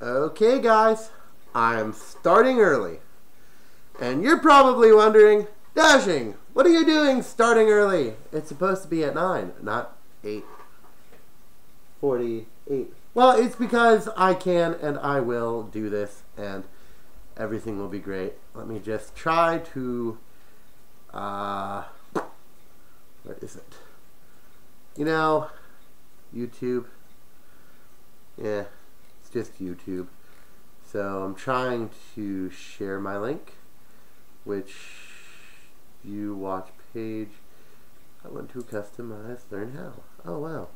Okay guys, I'm starting early. And you're probably wondering, Dashing, what are you doing starting early? It's supposed to be at 9, not 8:48. Well, it's because I can and I will do this and everything will be great. Let me just try to, what is it? You know, YouTube. Yeah, it's just YouTube. So I'm trying to share my link, which you watch page. I want to customize, learn how. Oh wow,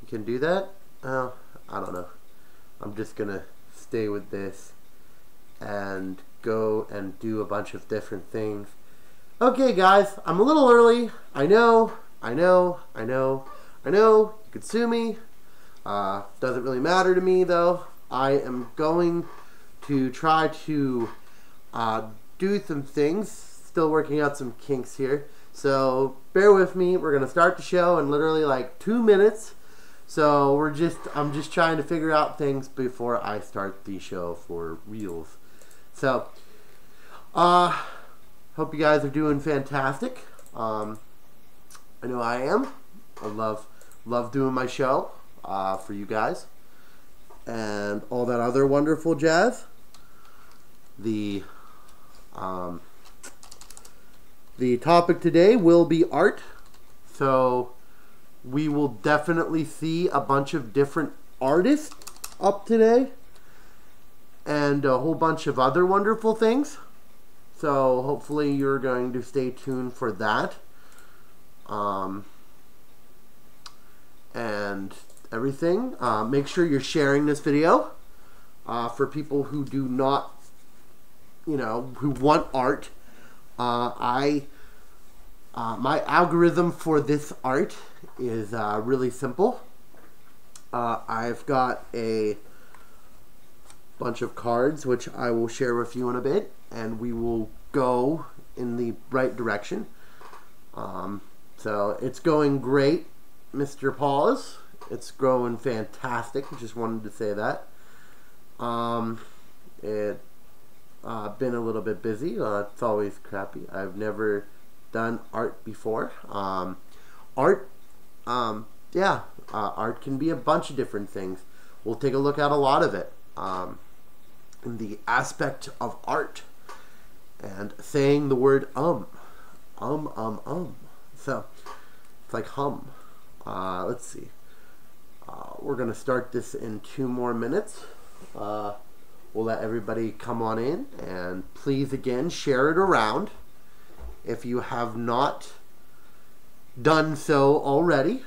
you can do that? Oh, I don't know. I'm just gonna stay with this and go and do a bunch of different things. Okay guys, I'm a little early. I know. You could sue me. Doesn't really matter to me though. I am going to try to do some things. Still working out some kinks here. So bear with me. We're gonna start the show in literally like 2 minutes. So I'm just trying to figure out things before I start the show for reals. So hope you guys are doing fantastic. I know I am. I love doing my show for you guys and all that other wonderful jazz. The topic today will be art. So we will definitely see a bunch of different artists up today and a whole bunch of other wonderful things. So hopefully you're going to stay tuned for that. And everything. Make sure you're sharing this video for people who do not, who want art. My algorithm for this art is really simple. I've got a bunch of cards which I will share with you in a bit, and we will go in the right direction. So it's going great, Mr. Paws. It's growing fantastic. Just wanted to say that. It been a little bit busy. It's always crappy. I've never done art before. Art can be a bunch of different things. We'll take a look at a lot of it. In the aspect of art and saying the word So it's like hum. Let's see. We're gonna start this in 2 more minutes. We'll let everybody come on in, and please again share it around if you have not done so already.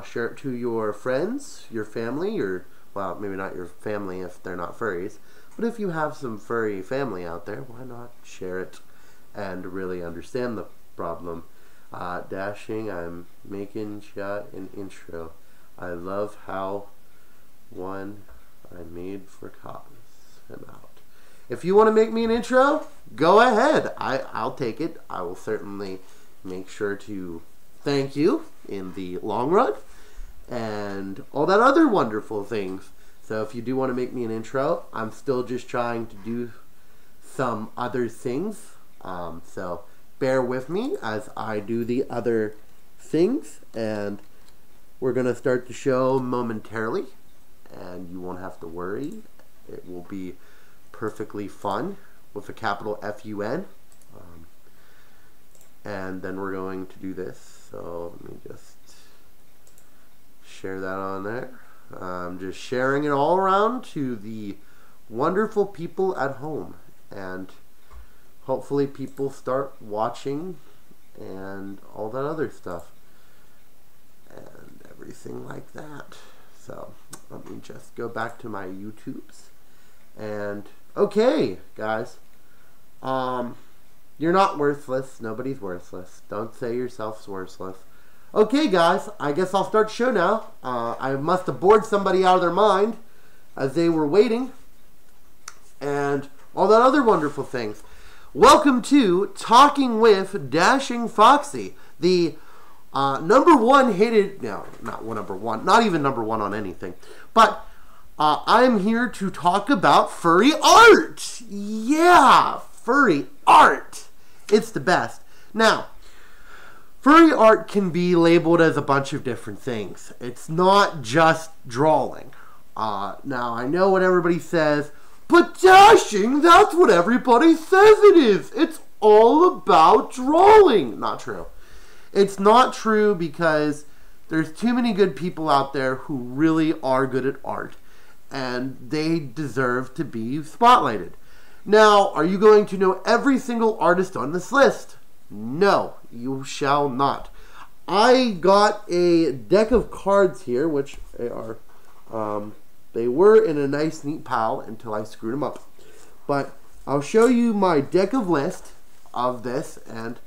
Share it to your friends, your family, well, maybe not your family if they're not furries, but if you have some furry family out there, why not share it and really understand the problem. Dashing, I'm making shot an intro. I love how one I made for cause him out. If you want to make me an intro, go ahead. I'll take it. I will certainly make sure to thank you in the long run and all that other wonderful things. So if you do want to make me an intro, I'm still just trying to do some other things. So bear with me as I do the other things, and we're going to start the show momentarily, and you won't have to worry. It will be perfectly fun with a capital F-U-N. And then we're going to do this. So let me just share that on there. I'm just sharing it all around to the wonderful people at home, and hopefully people start watching and all that other stuff and everything like that. So let me just go back to my YouTubes. And okay guys, you're not worthless. Nobody's worthless. Don't say yourself's worthless. Okay guys, I guess I'll start the show now. I must have bored somebody out of their mind as they were waiting and all that other wonderful things. Welcome to Talking with Dashing Foxie, the #1 hated, no, not number one, not even #1 on anything, but I'm here to talk about furry art. Yeah, furry art. It's the best. Now, furry art can be labeled as a bunch of different things. It's not just drawing. Now, I know what everybody says, but Dashing, that's what everybody says it is. It's all about drawing. Not true. It's not true because there's too many good people out there who really are good at art, and they deserve to be spotlighted. Now, are you going to know every single artist on this list? No, you shall not. I got a deck of cards here, which they were in a nice, neat pile until I screwed them up. But I'll show you my deck of list of this, and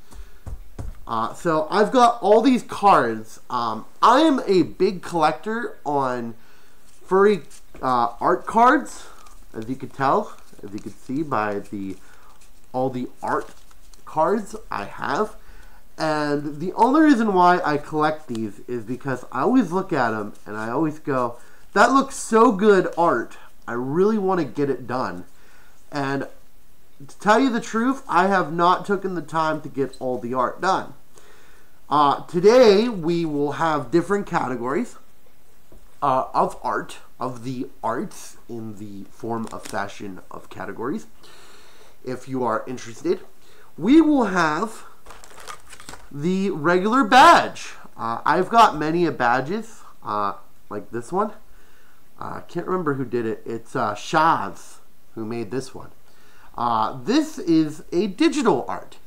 so I've got all these cards. I am a big collector on furry art cards, as you could tell, as you could see by all the art cards I have. And the only reason why I collect these is because I always look at them and I always go, that looks so good art. I really want to get it done. And to tell you the truth, I have not taken the time to get all the art done. Today we will have different categories of art, of the arts in the form of fashion of categories. If you are interested, we will have the regular badge. I've got many badges, like this one. I can't remember who did it. It's Shaz who made this one. This is a digital art,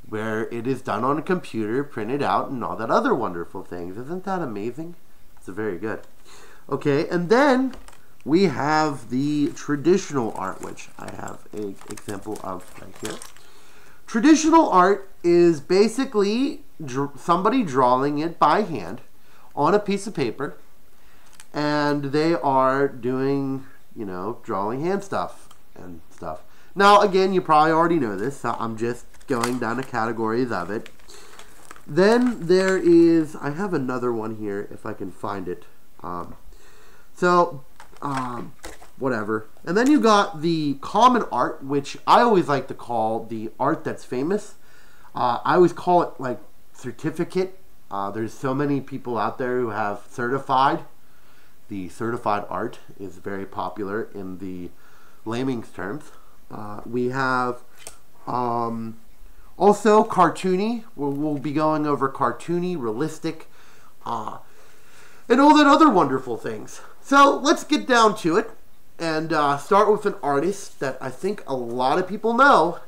where it is done on a computer, printed out, and all that other wonderful things. Isn't that amazing? It's very good. Okay, and then we have the traditional art, which I have an example of right here. Traditional art is basically somebody drawing it by hand on a piece of paper, and they are doing, you know, drawing hand stuff and stuff. Now, again, you probably already know this, so I'm just going down the categories of it. Then there is, I have another one here if I can find it. Whatever. And then you got the common art, which I always like to call the art that's famous. I always call it like certificate. There's so many people out there who have certified. The certified art is very popular in the laming terms. We have also cartoony. We'll be going over cartoony, realistic, and all that other wonderful things. So let's get down to it and start with an artist that I think a lot of people know.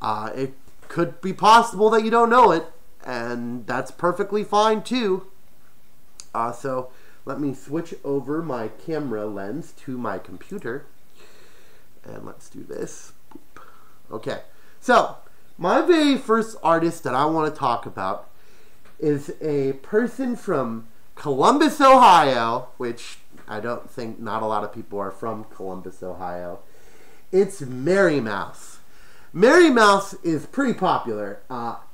It could be possible that you don't know it, and that's perfectly fine too. So let me switch over my camera lens to my computer. And let's do this. Boop. Okay, so my very first artist that I want to talk about is a person from Columbus, Ohio, which I don't think not a lot of people are from Columbus, Ohio. It's Mary Mouse. Mary Mouse is pretty popular.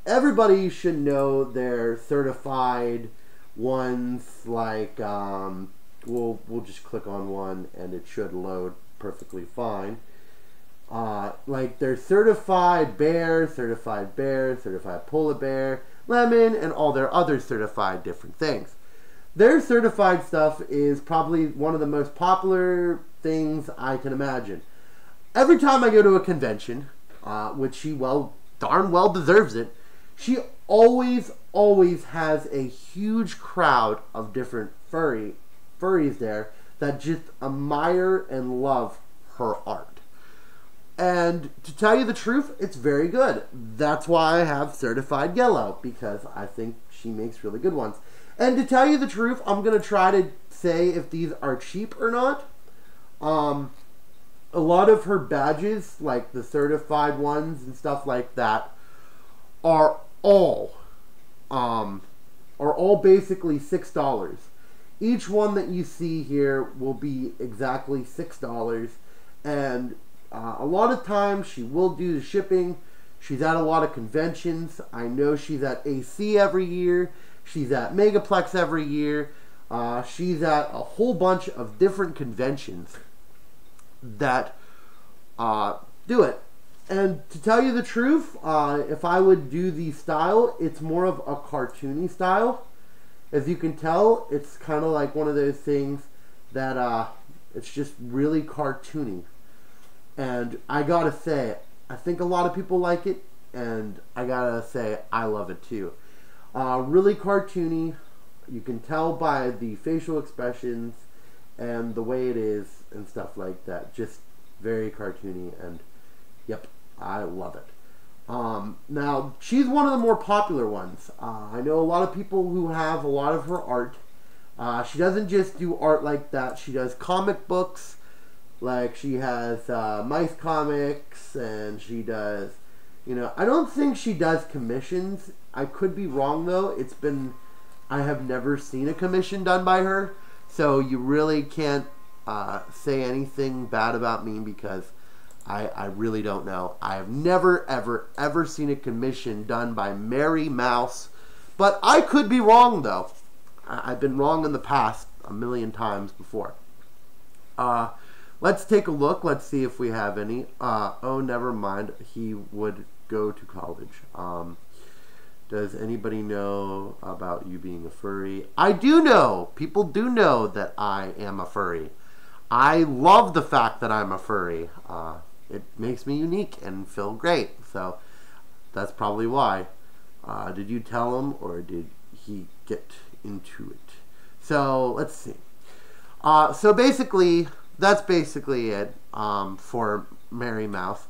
Everybody should know their certified ones, like, we'll just click on one and it should load perfectly fine. Like their certified bear, certified polar bear, lemon, and all their other certified different things. Their certified stuff is probably one of the most popular things I can imagine. Every time I go to a convention, which she darn well deserves it, she always has a huge crowd of different furries there that just admire and love her art. And to tell you the truth, it's very good. That's why I have certified yellow, because I think she makes really good ones. And to tell you the truth, I'm going to try to say if these are cheap or not. A lot of her badges, like the certified ones and stuff like that, are all basically $6. Each one that you see here will be exactly $6, and a lot of times she will do the shipping. She's at a lot of conventions. I know she's at AC every year. She's at Megaplex every year. She's at a whole bunch of different conventions that do it. And to tell you the truth, if I would do the style, it's more of a cartoony style. As you can tell, it's kind of like one of those things that it's just really cartoony. And I gotta say, I think a lot of people like it, and I gotta say, I love it too. Really cartoony. You can tell by the facial expressions and the way it is and stuff like that. Just very cartoony, and yep, I love it. Now, she's one of the more popular ones. I know a lot of people who have a lot of her art. She doesn't just do art like that. She does comic books. Like, she has mice comics, and she does, I don't think she does commissions. I could be wrong, though. I have never seen a commission done by her. So you really can't say anything bad about me because I really don't know. I have never, ever, ever seen a commission done by Mary Mouse. But I could be wrong, though. I've been wrong in the past a million times before. Let's take a look. Let's see if we have any. Oh, never mind. He would go to college. Does anybody know about you being a furry? I do know. People do know that I am a furry. I love the fact that I'm a furry. It makes me unique and feel great. So that's probably why. Did you tell him, or did he get into it? So let's see. So basically, that's basically it for Mary Mouse.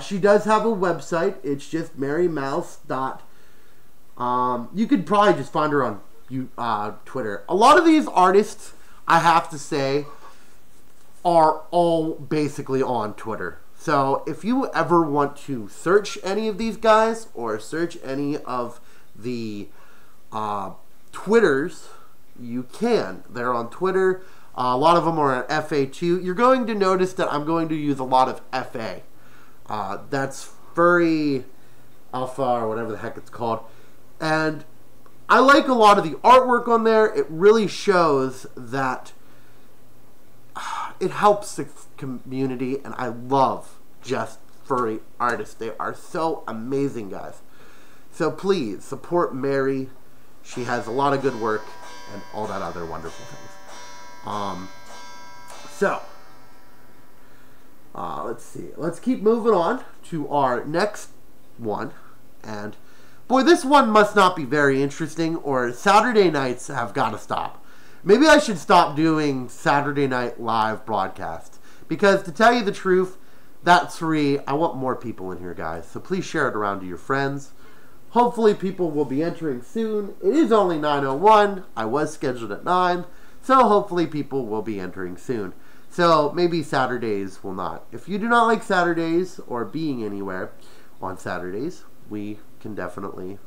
She does have a website. It's just marymouse. You could probably just find her on Twitter. A lot of these artists, I have to say, are all basically on Twitter. So if you ever want to search any of these guys or search any of the Twitters, you can. They're on Twitter. A lot of them are at FA too. You're going to notice that I'm going to use a lot of FA. That's Furry Alpha or whatever the heck it's called. And I like a lot of the artwork on there. It really shows that it helps the community, and I love just furry artists. They are so amazing, guys. So please support Mary. She has a lot of good work and all that other wonderful things. Let's see. Let's keep moving on to our next one. And boy, this one must not be very interesting, or Saturday nights have got to stop. Maybe I should stop doing Saturday Night Live broadcasts. Because to tell you the truth, that's free. I want more people in here, guys. So please share it around to your friends. Hopefully people will be entering soon. It is only 9:01. I was scheduled at 9. So hopefully people will be entering soon. So maybe Saturdays will not. If you do not like Saturdays or being anywhere on Saturdays, we can definitely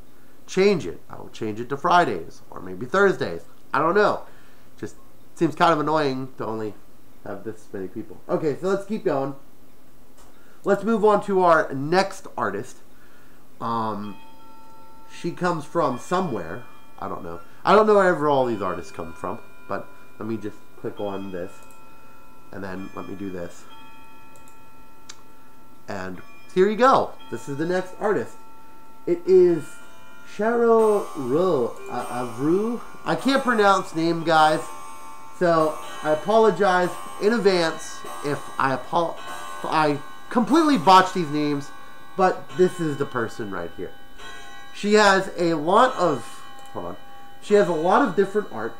change it. I will change it to Fridays or maybe Thursdays. I don't know. Just seems kind of annoying to only have this many people. Okay, so let's keep going. Let's move on to our next artist. She comes from somewhere. I don't know. I don't know wherever all these artists come from, but let me just click on this. And then let me do this. And here you go. This is the next artist. It is Cheryl Avru. I can't pronounce name, guys. So I apologize in advance if I completely botch these names. But this is the person right here. She has a lot of... Hold on. She has a lot of different art.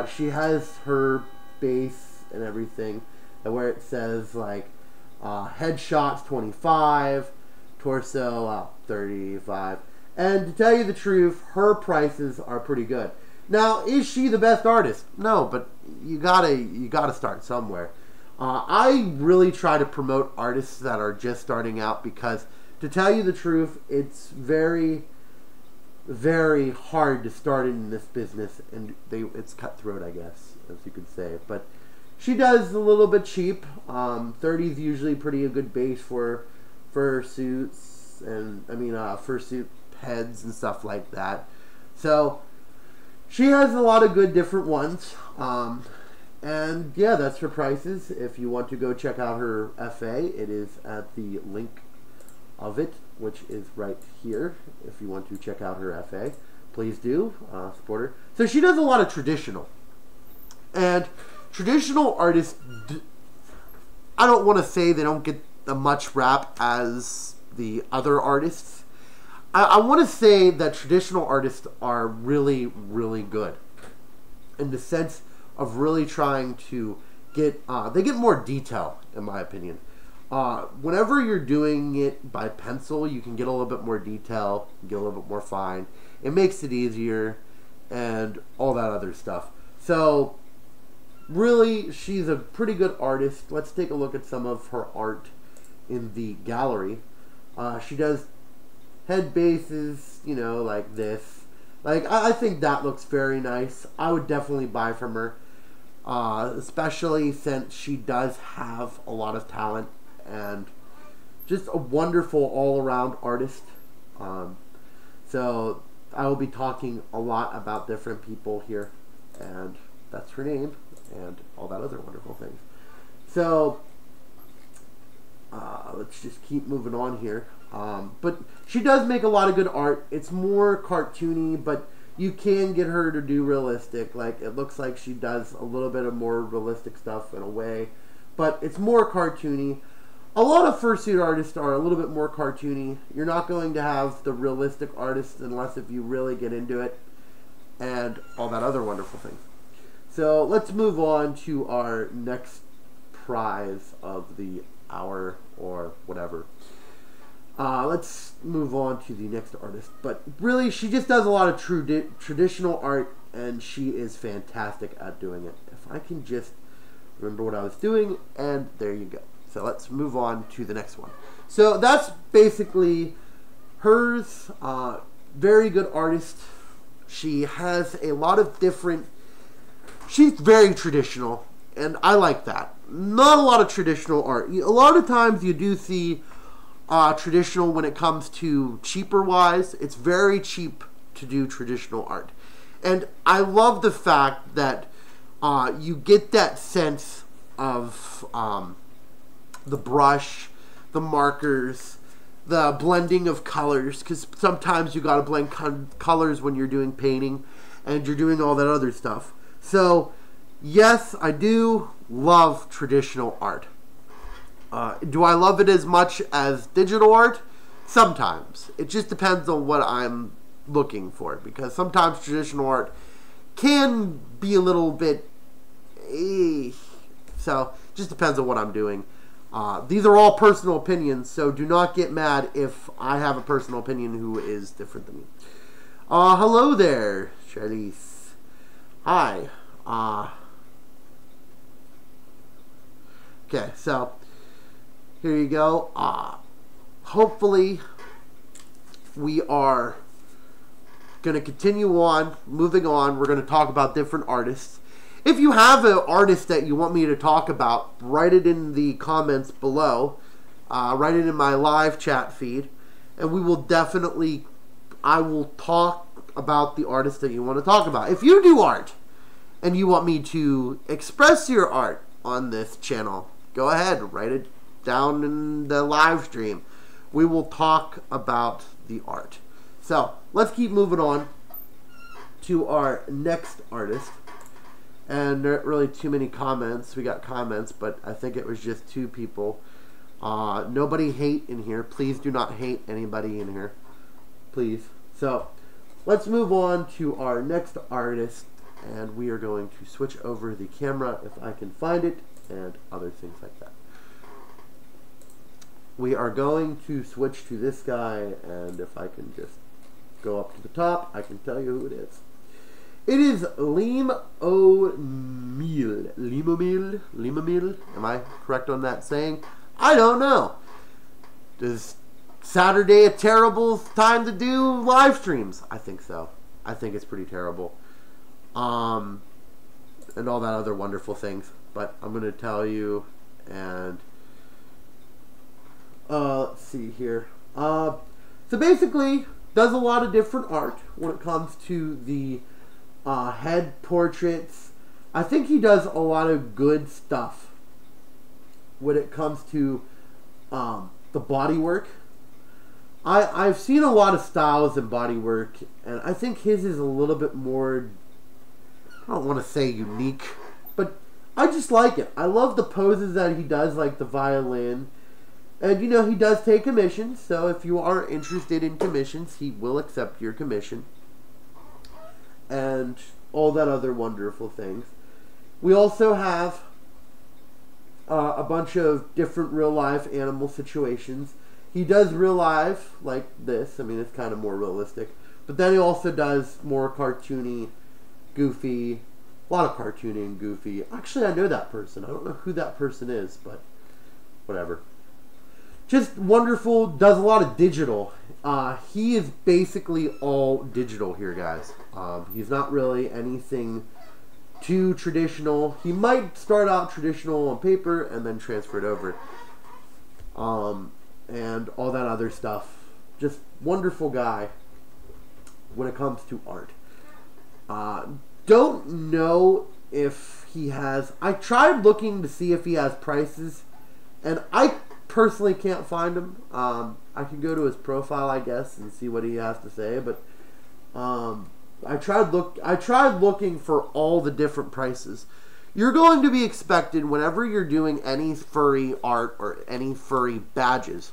She has her base and everything, where it says like headshots 25, torso 35. And to tell you the truth, her prices are pretty good. Now, is she the best artist? No, but you gotta start somewhere. I really try to promote artists that are just starting out because, to tell you the truth, it's very, very hard to start in this business, and it's cutthroat, I guess, as you could say. But she does a little bit cheap. 30 is usually pretty a good base for fursuits and fursuit heads and stuff like that. So she has a lot of good different ones. And yeah, that's her prices. If you want to go check out her FA, it is at the link of it, which is right here. If you want to check out her FA, please do support her. So she does a lot of traditional. And traditional artists, I don't want to say they don't get as much rap as the other artists. I want to say that traditional artists are really, really good in the sense of really trying to get, they get more detail, in my opinion. Whenever you're doing it by pencil, you can get a little bit more detail, get a little bit more fine. It makes it easier and all that other stuff. So, really, she's a pretty good artist. Let's take a look at some of her art in the gallery. She does head bases, you know, like this. Like, I think that looks very nice. I would definitely buy from her. Especially since she does have a lot of talent and just a wonderful all-around artist. So I will be talking a lot about different people here, and that's her name and all that other wonderful things. So let's just keep moving on here. But she does make a lot of good art. It's more cartoony, but you can get her to do realistic. Like, it looks like she does a little bit of more realistic stuff in a way, but it's more cartoony. A lot of fursuit artists are a little bit more cartoony. You're not going to have the realistic artists unless if you really get into it and all that other wonderful things. So let's move on to our next prize of the hour or whatever. Let's move on to the next artist. But really, she just does a lot of traditional art, and she is fantastic at doing it. If I can just remember what I was doing, and there you go. So let's move on to the next one. So that's basically hers. Very good artist. She has a lot of different... She's very traditional, and I like that. Not a lot of traditional art. A lot of times you do see traditional when it comes to cheaper wise. It's very cheap to do traditional art. And I love the fact that you get that sense of the brush, the markers, the blending of colors, because sometimes you gotta blend colors when you're doing painting and you're doing all that other stuff. So yes, I do love traditional art. Do I love it as much as digital art? Sometimes. It just depends on what I'm looking for, because sometimes traditional art can be a little bit so it just depends on what I'm doing. These are all personal opinions, so do not get mad if I have a personal opinion who is different than me. Hello there, Charlize. Hi. Okay, so here you go. Hopefully we are going to continue on, moving on. We're going to talk about different artists. If you have an artist that you want me to talk about, write it in the comments below. Write it in my live chat feed, and we will definitely, I will talk about the artist that you want to talk about. If you do art and you want me to express your art on this channel, go ahead, write it down in the live stream. We will talk about the art. So let's keep moving on to our next artist. And there aren't really too many comments. We got comments, but I think it was just 2 people. Nobody hate in here. Please do not hate anybody in here. Please. So let's move on to our next artist. And we are going to switch over the camera if I can find it, and other things like that. We are going to switch to this guy, and if I can just go up to the top, I can tell you who it is. It is Limomil. Limomil? Am I correct on that saying? I don't know. Is Saturday a terrible time to do live streams? I think so. I think it's pretty terrible. And all that other wonderful things. But I'm going to tell you, and let's see here. So basically, does a lot of different art when it comes to the head portraits. I think he does a lot of good stuff when it comes to the body work. I've seen a lot of styles in body work, and I think his is a little bit more, I don't want to say unique, but I just like it. I love the poses that he does, like the violin. And, you know, he does take commissions, so if you are interested in commissions, he will accept your commission. And all that other wonderful things. We also have a bunch of different real-life animal situations. He does real-life, like this. I mean, it's kind of more realistic. But then he also does more cartoony, goofy, a lot of cartoony and goofy. Actually, I know that person. I don't know who that person is, but whatever. Just wonderful, does a lot of digital. He is basically all digital here, guys. He's not really anything too traditional. He might start out traditional on paper and then transfer it over. And all that other stuff. Just wonderful guy when it comes to art. Don't know if he has... I tried looking to see if he has prices, and I personally can't find him. I can go to his profile, I guess, and see what he has to say, but I tried looking for all the different prices. You're going to be expected whenever you're doing any furry art or any furry badges,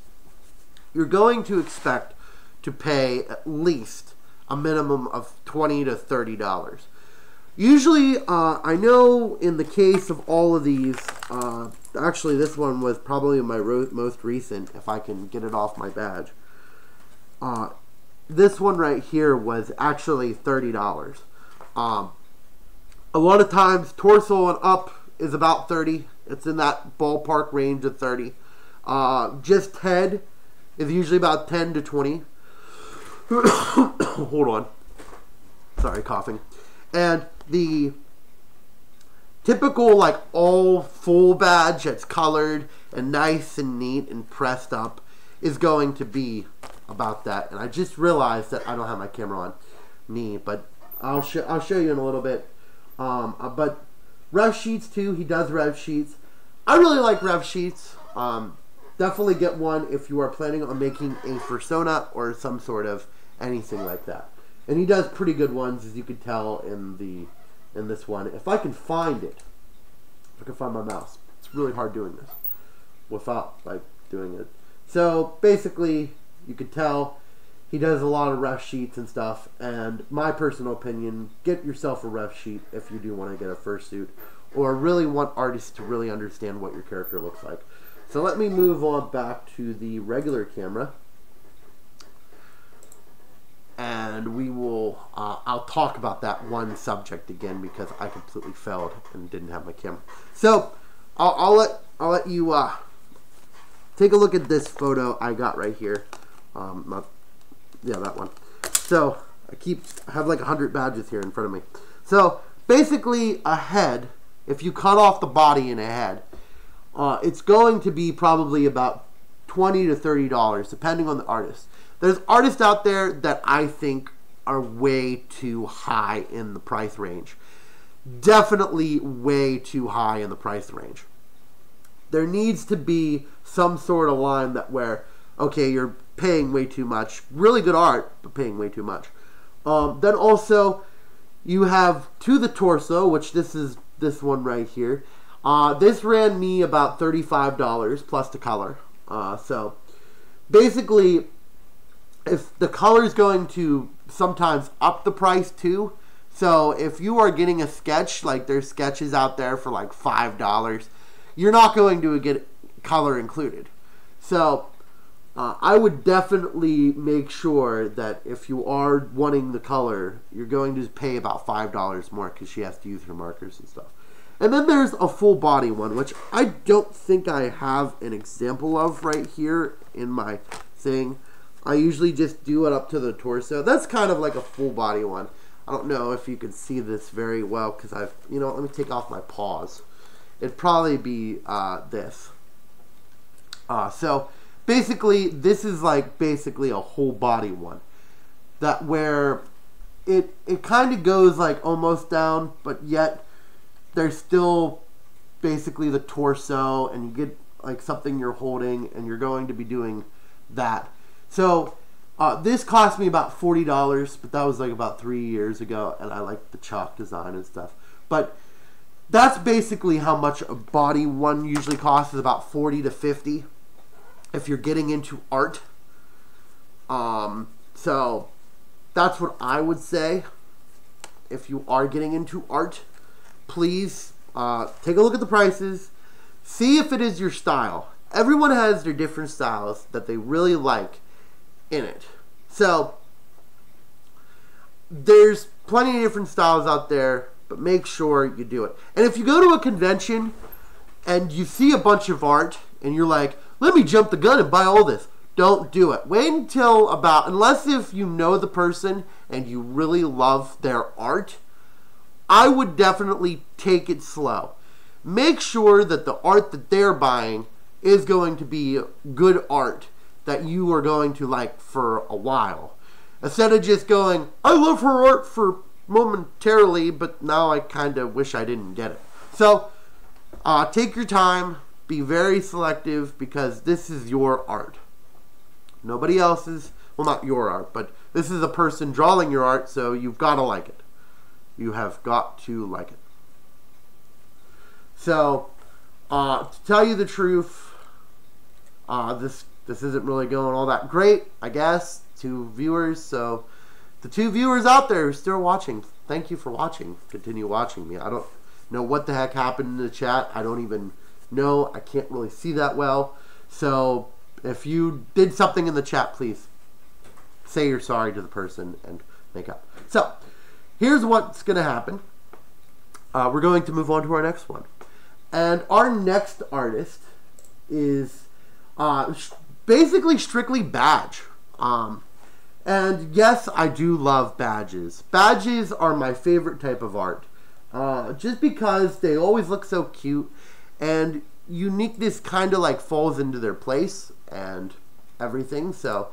you're going to expect to pay at least a minimum of $20 to $30. Usually, I know in the case of all of these, actually this one was probably my most recent, if I can get it off my badge. This one right here was actually $30. A lot of times, torso and up is about $30. It's in that ballpark range of $30. Just head is usually about $10 to $20. Hold on. Sorry, coughing. And the typical, like, all full badge that's colored and nice and neat and pressed up is going to be about that. And I just realized that I don't have my camera on me, but I'll show you in a little bit. But rev sheets too. He does rev sheets. I really like rev sheets. Definitely get one if you are planning on making a persona or some sort of anything like that. And he does pretty good ones, as you can tell in this one. If I can find it, if I can find my mouse, it's really hard doing this without like doing it. So basically, you could tell he does a lot of ref sheets and stuff. And my personal opinion, get yourself a ref sheet if you do want to get a fursuit, or really want artists to really understand what your character looks like. So let me move on back to the regular camera. And we will, I'll talk about that one subject again because I completely failed and didn't have my camera. So, I'll let you, take a look at this photo I got right here. Yeah, that one. So, I have like 100 badges here in front of me. So, basically a head, if you cut off the body in a head, it's going to be probably about $20 to $30, depending on the artist. There's artists out there that I think are way too high in the price range. Definitely way too high in the price range. There needs to be some sort of line that where, okay, you're paying way too much. Really good art, but paying way too much. Then also, you have to the torso, which this is this one right here. This ran me about $35 plus the color. So, basically, if the color is going to sometimes up the price too. So if you are getting a sketch, like there's sketches out there for like $5, you're not going to get color included. So I would definitely make sure that if you are wanting the color, you're going to pay about $5 more because she has to use her markers and stuff. And then there's a full body one, which I don't think I have an example of right here in my thing. I usually just do it up to the torso. That's kind of like a full body one. I don't know if you can see this very well because let me take off my paws. It'd probably be this. So basically, this is like basically a whole body one. That where it kind of goes like almost down, but yet there's still basically the torso, and you get like something you're holding, and you're going to be doing that. So this cost me about $40, but that was like about 3 years ago, and I like the chalk design and stuff. But that's basically how much a body one usually costs, is about $40 to $50 if you're getting into art. So that's what I would say. If you are getting into art, please take a look at the prices. See if it is your style. Everyone has their different styles that they really like in it. So there's plenty of different styles out there, but make sure you do it. And if you go to a convention and you see a bunch of art and you're like, let me jump the gun and buy all this, don't do it. Wait until unless if you know the person and you really love their art, I would definitely take it slow. Make sure that the art that they're buying is going to be good art that you are going to like for a while. Instead of just going, I love her art for momentarily, but now I kind of wish I didn't get it. So take your time, be very selective, because this is your art. Nobody else's, well, not your art, but this is a person drawing your art, so you've got to like it. You have got to like it. So, to tell you the truth, this isn't really going all that great, I guess, to viewers. So, the 2 viewers out there who are still watching, thank you for watching. Continue watching me. I don't know what the heck happened in the chat. I don't even know. I can't really see that well. So, if you did something in the chat, please say you're sorry to the person and make up. So, here's what's going to happen. We're going to move on to our next one. And our next artist is basically strictly badge. And yes, I do love badges. Badges are my favorite type of art. Just because they always look so cute, and uniqueness kind of like falls into their place and everything. So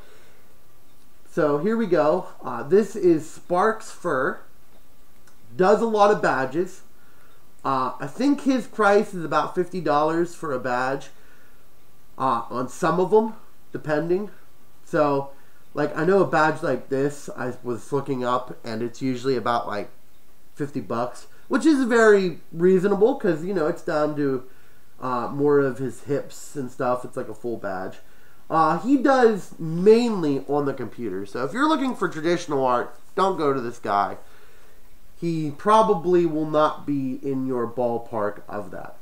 here we go. This is Sparks Fur. Does a lot of badges. I think his price is about $50 for a badge. On some of them, depending. So, like, I know a badge like this, I was looking up, and it's usually about like $50, which is very reasonable, because, you know, it's down to more of his hips and stuff. It's like a full badge. He does mainly on the computer. So if you're looking for traditional art, don't go to this guy. He probably will not be in your ballpark of that.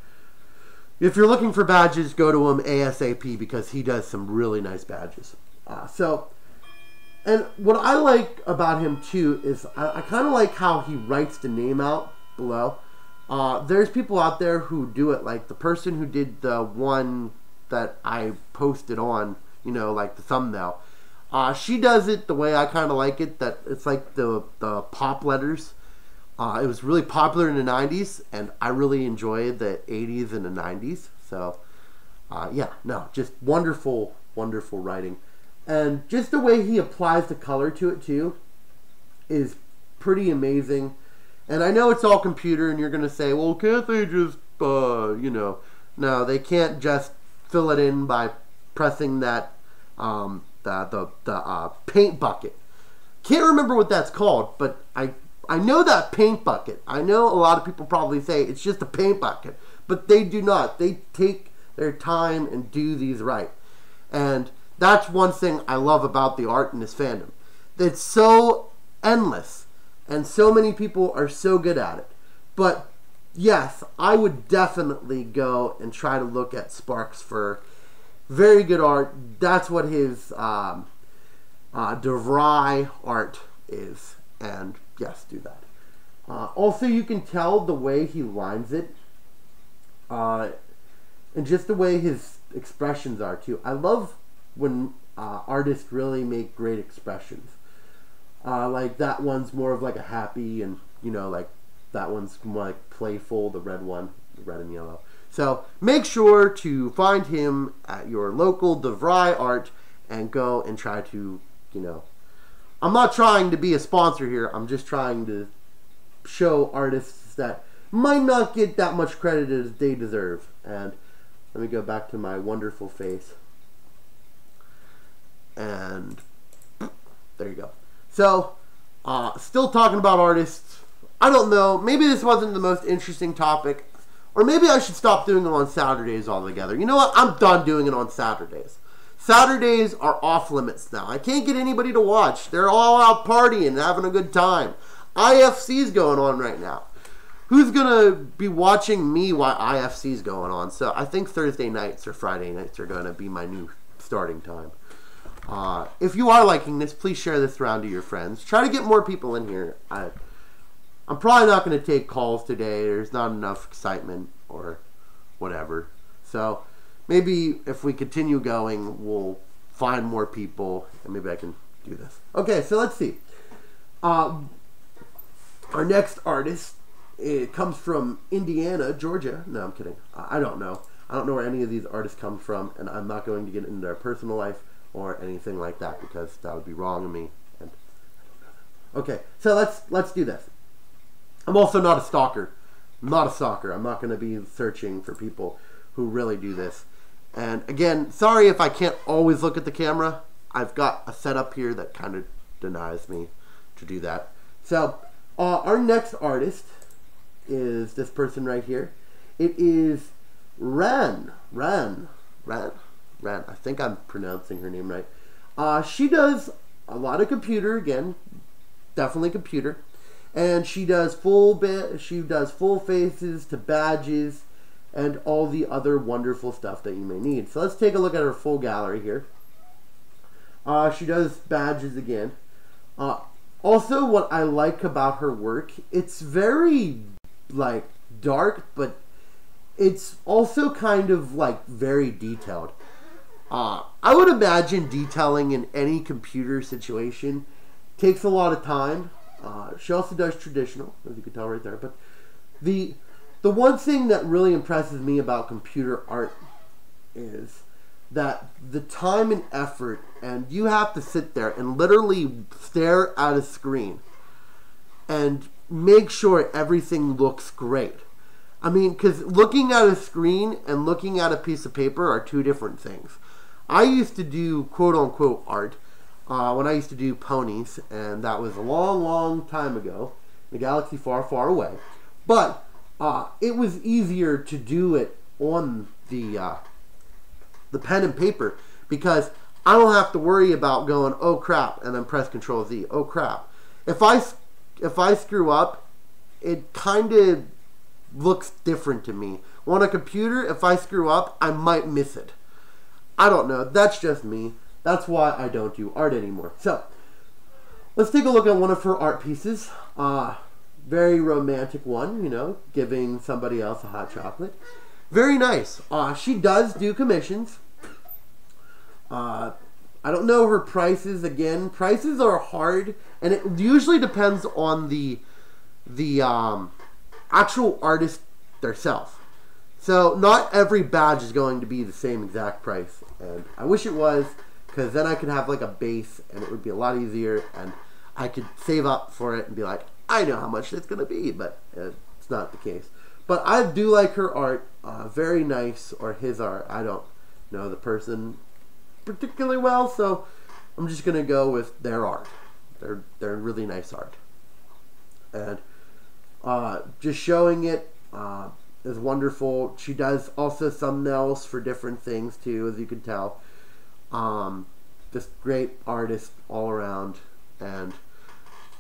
If you're looking for badges, go to him ASAP, because he does some really nice badges. And what I like about him too is I kind of like how he writes the name out below. There's people out there who do it, like the person who did the one that I posted on, you know, like the thumbnail. She does it the way I kind of like it, that it's like the pop letters. It was really popular in the 90s, and I really enjoyed the 80s and the 90s. So, yeah, no, just wonderful, wonderful writing. And just the way he applies the color to it, too, is pretty amazing. And I know it's all computer, and you're going to say, well, can't they just, you know, no, they can't just fill it in by pressing that, the paint bucket. Can't remember what that's called, but I know that paint bucket. I know a lot of people probably say it's just a paint bucket, but they do not. They take their time and do these right. And that's one thing I love about the art in this fandom. It's so endless, and so many people are so good at it. But yes, I would definitely go and try to look at Sparks Fur. Very good art. That's what his DeVry art is. And yes, do that. Also, you can tell the way he lines it, and just the way his expressions are too. I love when artists really make great expressions. Like that one's more of like a happy, and you know, like that one's more like playful. The red one, the red and yellow. So make sure to find him at your local DeVry art and go and try to, you know, I'm not trying to be a sponsor here. I'm just trying to show artists that might not get that much credit as they deserve. And let me go back to my wonderful face. And there you go. So, still talking about artists. I don't know. Maybe this wasn't the most interesting topic. Or maybe I should stop doing it on Saturdays altogether. You know what? I'm done doing it on Saturdays. Saturdays are off limits now. I can't get anybody to watch. They're all out partying, having a good time. IFC's going on right now. Who's going to be watching me while IFC's going on? So I think Thursday nights or Friday nights are going to be my new starting time. If you are liking this, please share this around to your friends. Try to get more people in here. I'm probably not going to take calls today. There's not enough excitement or whatever. So maybe if we continue going, we'll find more people and maybe I can do this. Okay, so let's see. Our next artist, it comes from Indiana, Georgia. No, I'm kidding. I don't know. I don't know where any of these artists come from, and I'm not going to get into their personal life or anything like that because that would be wrong of me. And okay, so let's do this. I'm also not a stalker. I'm not a stalker. I'm not going to be searching for people who really do this. And again, sorry if I can't always look at the camera. I've got a setup here that kind of denies me to do that. So, our next artist is this person right here. It is Ran. I think I'm pronouncing her name right. She does a lot of computer, again, definitely computer. And she does full faces to badges and all the other wonderful stuff that you may need. So let's take a look at her full gallery here. She does badges again. Also, what I like about her work, it's very like dark, but it's also kind of like very detailed. I would imagine detailing in any computer situation takes a lot of time. She also does traditional, as you can tell right there. But the one thing that really impresses me about computer art is that the time and effort, and you have to sit there and literally stare at a screen and make sure everything looks great. I mean, because looking at a screen and looking at a piece of paper are two different things. I used to do quote-unquote art when I used to do ponies, and that was a long, long time ago, in a galaxy far, far away. But it was easier to do it on the pen and paper because I don't have to worry about going, oh crap, and then press Control Z. Oh crap! If I screw up, it kind of looks different to me. On a computer, if I screw up, I might miss it. I don't know. That's just me. That's why I don't do art anymore. So, let's take a look at one of her art pieces. Very romantic one, you know, giving somebody else a hot chocolate. Very nice. She does do commissions. I don't know her prices. Again, prices are hard, and it usually depends on the actual artist themselves. So, not every badge is going to be the same exact price, and I wish it was, because then I could have like a base and it would be a lot easier and I could save up for it and be like, I know how much it's going to be, but it's not the case. But I do like her art, very nice, or his art. I don't know the person particularly well, so I'm just going to go with their art. They're really nice art. And just showing it is wonderful. She does also thumbnails for different things too, as you can tell. Just great artist all around, and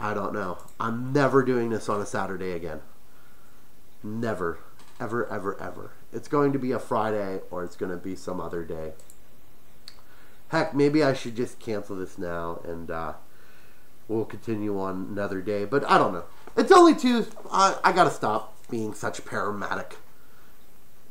I don't know. I'm never doing this on a Saturday again. Never. Ever, ever, ever. It's going to be a Friday, or it's going to be some other day. Heck, maybe I should just cancel this now, and we'll continue on another day. But I don't know. It's only Tuesday. I gotta stop being such paramatic.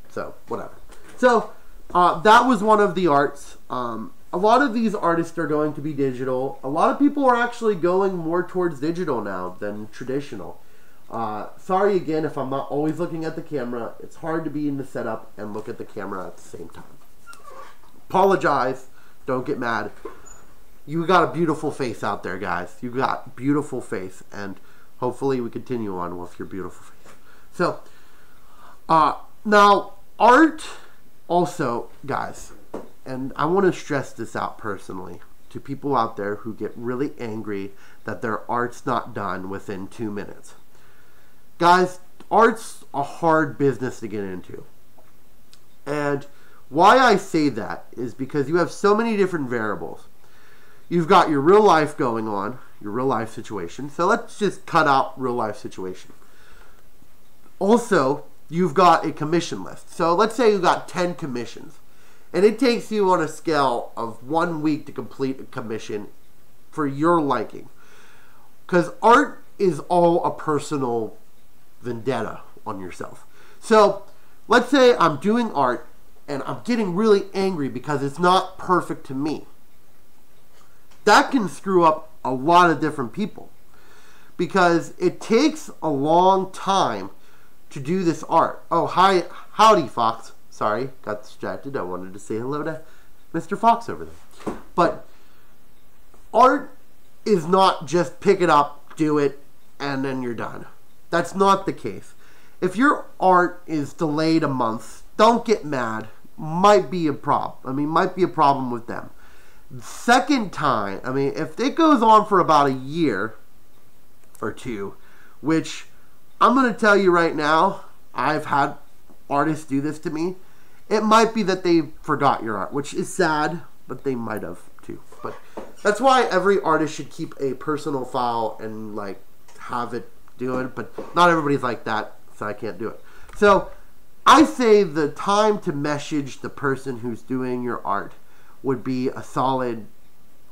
So, whatever. So, that was one of the arts. A lot of these artists are going to be digital. A lot of people are actually going more towards digital now than traditional. Sorry again if I'm not always looking at the camera. It's hard to be in the setup and look at the camera at the same time. Apologize. Don't get mad. you got a beautiful face out there, guys. You got beautiful face, and hopefully we continue on with your beautiful face. So, now art also, guys, and I want to stress this out personally to people out there who get really angry that their art's not done within 2 minutes. Guys, art's a hard business to get into. And why I say that is because you have so many different variables. You've got your real life going on, your real life situation. So let's just cut out real life situation. Also, you've got a commission list. So let's say you got 10 commissions. And it takes you on a scale of 1 week to complete a commission for your liking. Because art is all a personal vendetta on yourself. So let's say I'm doing art and I'm getting really angry because it's not perfect to me. That can screw up a lot of different people. Because it takes a long time to do this art. Oh, hi, howdy, Fox. Sorry, got distracted. I wanted to say hello to Mr. Fox over there. But art is not just pick it up, do it, and then you're done. That's not the case. If your art is delayed a month, don't get mad. Might be a problem. Might be a problem with them. Second time, if it goes on for about a year or two, which I'm going to tell you right now, I've had artists do this to me. It might be that they forgot your art, which is sad, but they might have too. But that's why every artist should keep a personal file and like have it do it. But not everybody's like that, so I can't do it. So I say the time to message the person who's doing your art would be a solid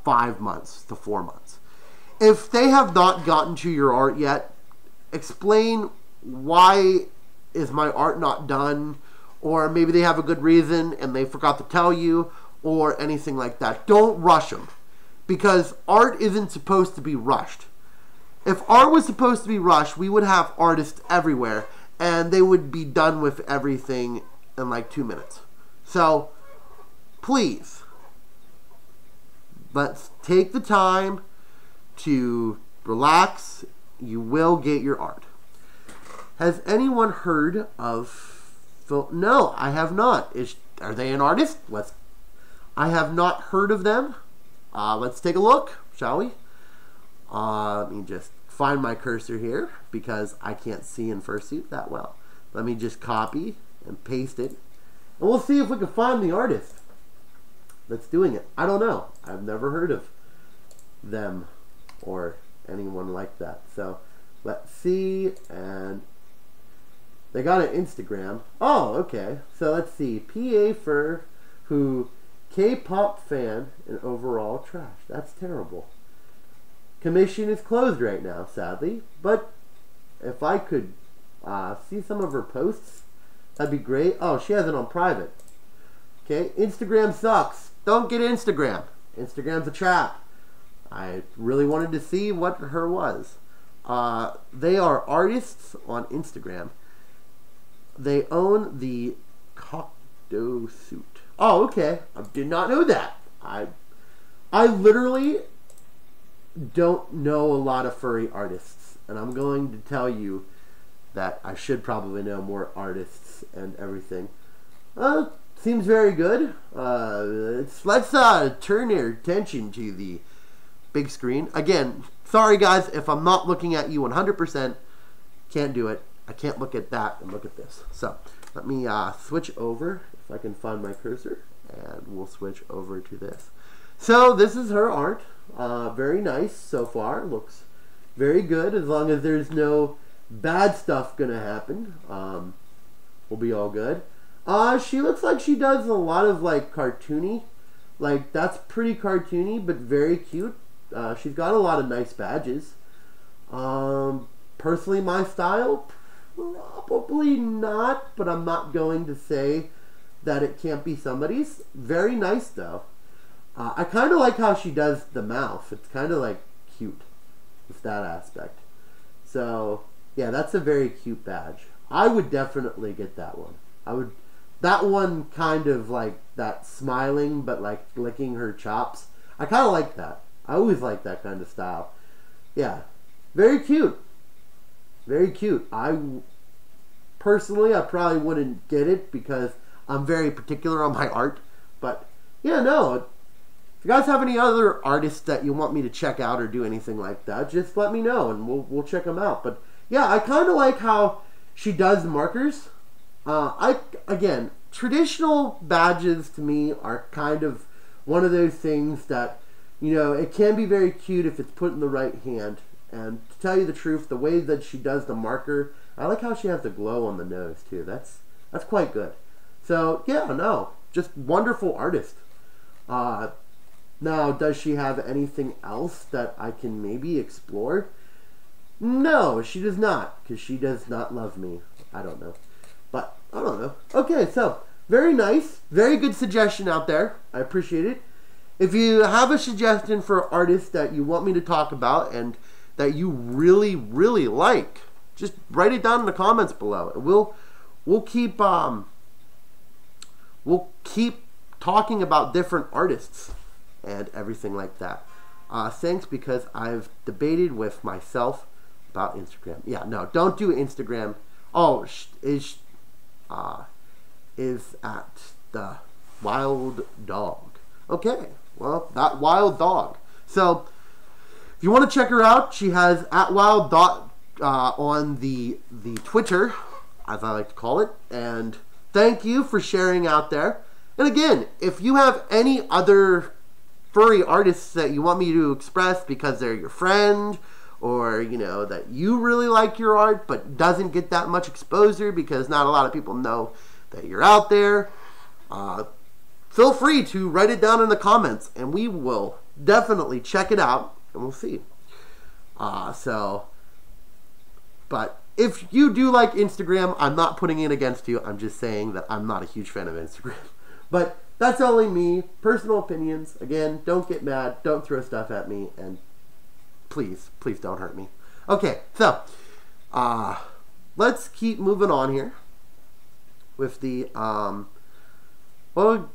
5 months to 4 months. If they have not gotten to your art yet, explain why is my art not done, or maybe they have a good reason and they forgot to tell you, or anything like that. Don't rush them, because art isn't supposed to be rushed. If art was supposed to be rushed, we would have artists everywhere and they would be done with everything in like 2 minutes. So please, let's take the time to relax. You will get your art. Has anyone heard of No, I have not. Are they an artist? I have not heard of them. Let's take a look, shall we? Let me just find my cursor here because I can't see in fursuit that well. Let me just copy and paste it, and we'll see if we can find the artist that's doing it. I don't know. I've never heard of them or anyone like that. So let's see, and they got an Instagram. Oh, okay. So let's see. PA Fur, who K-pop fan and overall trash. That's terrible. Commission is closed right now, sadly. But if I could see some of her posts, that'd be great. Oh, she has it on private. Okay, Instagram sucks. Don't get Instagram. Instagram's a trap. I really wanted to see what her was. They are artists on Instagram. They own the Cockdo suit. Oh, okay. I did not know that. I literally don't know a lot of furry artists, and I'm going to tell you that I should probably know more artists and everything. Seems very good. Let's turn your attention to the big screen. Again, sorry guys if I'm not looking at you 100%. Can't do it. I can't look at that and look at this. So let me switch over, if I can find my cursor, and we'll switch over to this. So this is her art. Very nice so far. Looks very good. As long as there's no bad stuff gonna happen, we'll be all good. She looks like she does a lot of like cartoony. Like that's pretty cartoony, but very cute. She's got a lot of nice badges. Personally, my style, probably not, but I'm not going to say that it can't be somebody's. Very nice though. I kind of like how she does the mouth. It's kind of like cute with that aspect. So yeah, that's a very cute badge. I would definitely get that one. That one kind of like that smiling but like licking her chops. I kind of like that. I always like that kind of style. Yeah, very cute. Very cute. Personally, I probably wouldn't get it because I'm very particular on my art. But yeah, no. If you guys have any other artists that you want me to check out or do anything like that, just let me know and we'll check them out. But yeah, I kind of like how she does the markers. Again, traditional badges to me are kind of one of those things that, you know, it can be very cute if it's put in the right hand. And to tell you the truth, the way that she does the marker, I like how she has the glow on the nose too. That's quite good. So yeah, no, just wonderful artist. Now, does she have anything else that I can maybe explore? No, she does not, because she does not love me. I don't know. But, I don't know. Okay, so, very nice. Very good suggestion out there. I appreciate it. If you have a suggestion for an artist that you want me to talk about and that you really, really like, just write it down in the comments below. We'll keep talking about different artists and everything like that. Thanks, because I've debated with myself about Instagram. Yeah, no, don't do Instagram. Oh, is at the wild dog. Okay, well, that wild dog. So, if you want to check her out, she has at wild dog on the Twitter, as I like to call it. And thank you for sharing out there. And again, if you have any other furry artists that you want me to express because they're your friend, or, you know, that you really like your art but doesn't get that much exposure because not a lot of people know that you're out there, feel free to write it down in the comments and we will definitely check it out and we'll see. But if you do like Instagram, I'm not putting it against you. I'm just saying that I'm not a huge fan of Instagram. But that's only me, personal opinions. Again, don't get mad, don't throw stuff at me, and please don't hurt me. Okay, so let's keep moving on here with the well,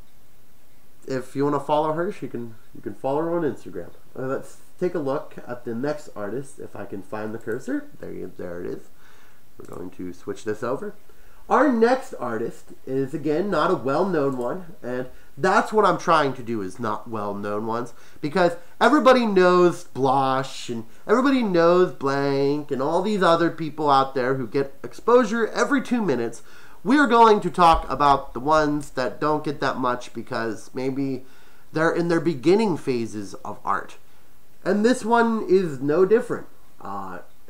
if you want to follow her, you can follow her on Instagram. Let's take a look at the next artist. If I can find the cursor, there it is. We're going to switch this over. Our next artist is, again, not a well-known one, and that's what I'm trying to do, is not well-known ones, because everybody knows Blush, and everybody knows Blank, and all these other people out there who get exposure every 2 minutes. We're going to talk about the ones that don't get that much because maybe they're in their beginning phases of art. And this one is no different.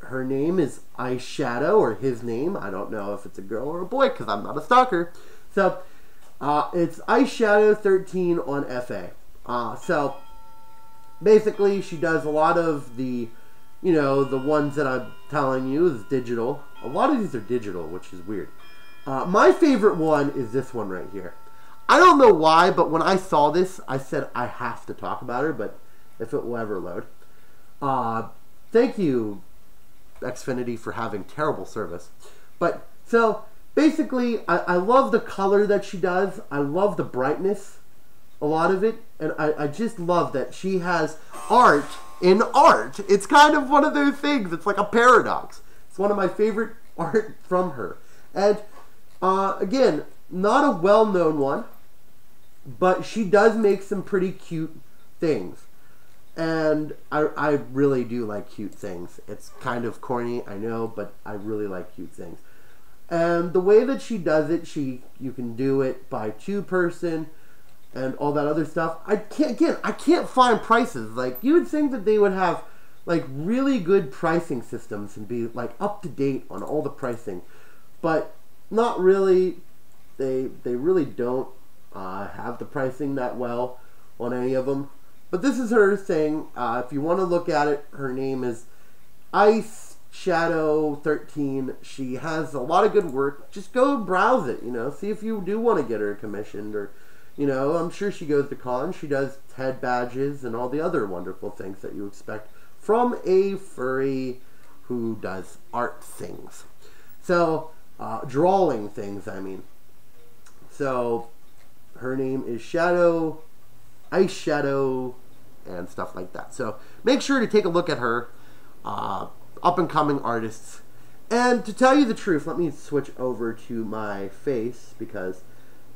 Her name is Eyeshadow, or his name. I don't know if it's a girl or a boy because I'm not a stalker. So, it's Eyeshadow 13 on FA. So, basically, she does a lot of the, you know, the ones that I'm telling you is digital. A lot of these are digital, which is weird. My favorite one is this one right here. I don't know why, but when I saw this, I said I have to talk about her, but if it will ever load. Thank you, Xfinity, for having terrible service. But, so, basically, I love the color that she does. I love the brightness, a lot of it. And I just love that she has art in art. It's kind of one of those things. It's like a paradox. It's one of my favorite art from her. And, again, not a well-known one, but she does make some pretty cute things. And I really do like cute things. It's kind of corny, I know, but I really like cute things. And the way that she does it, you can do it by 2-person and all that other stuff. I can't find prices. Like, you would think that they would have like really good pricing systems and be like up to date on all the pricing, but not really. They really don't have the pricing that well on any of them. But this is her thing. If you want to look at it, her name is Eyeshadow 13. She has a lot of good work. Just go browse it, you know. See if you do want to get her commissioned, or, you know, I'm sure she goes to cons. She does head badges and all the other wonderful things that you expect from a furry who does art things. So, drawing things, I mean. So, her name is Eyeshadow and stuff like that. So make sure to take a look at her, up-and-coming artists. And to tell you the truth, let me switch over to my face because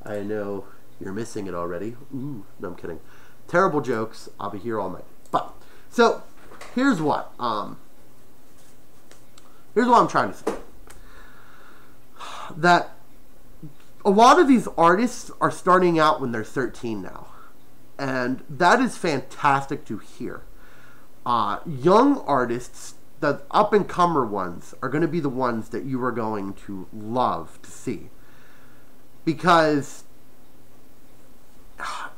I know you're missing it already. Ooh, no, I'm kidding. Terrible jokes. I'll be here all night. But so here's what I'm trying to say. That a lot of these artists are starting out when they're 13 now. And that is fantastic to hear. Young artists, the up-and-comer ones, are going to be the ones that you are going to love to see. Because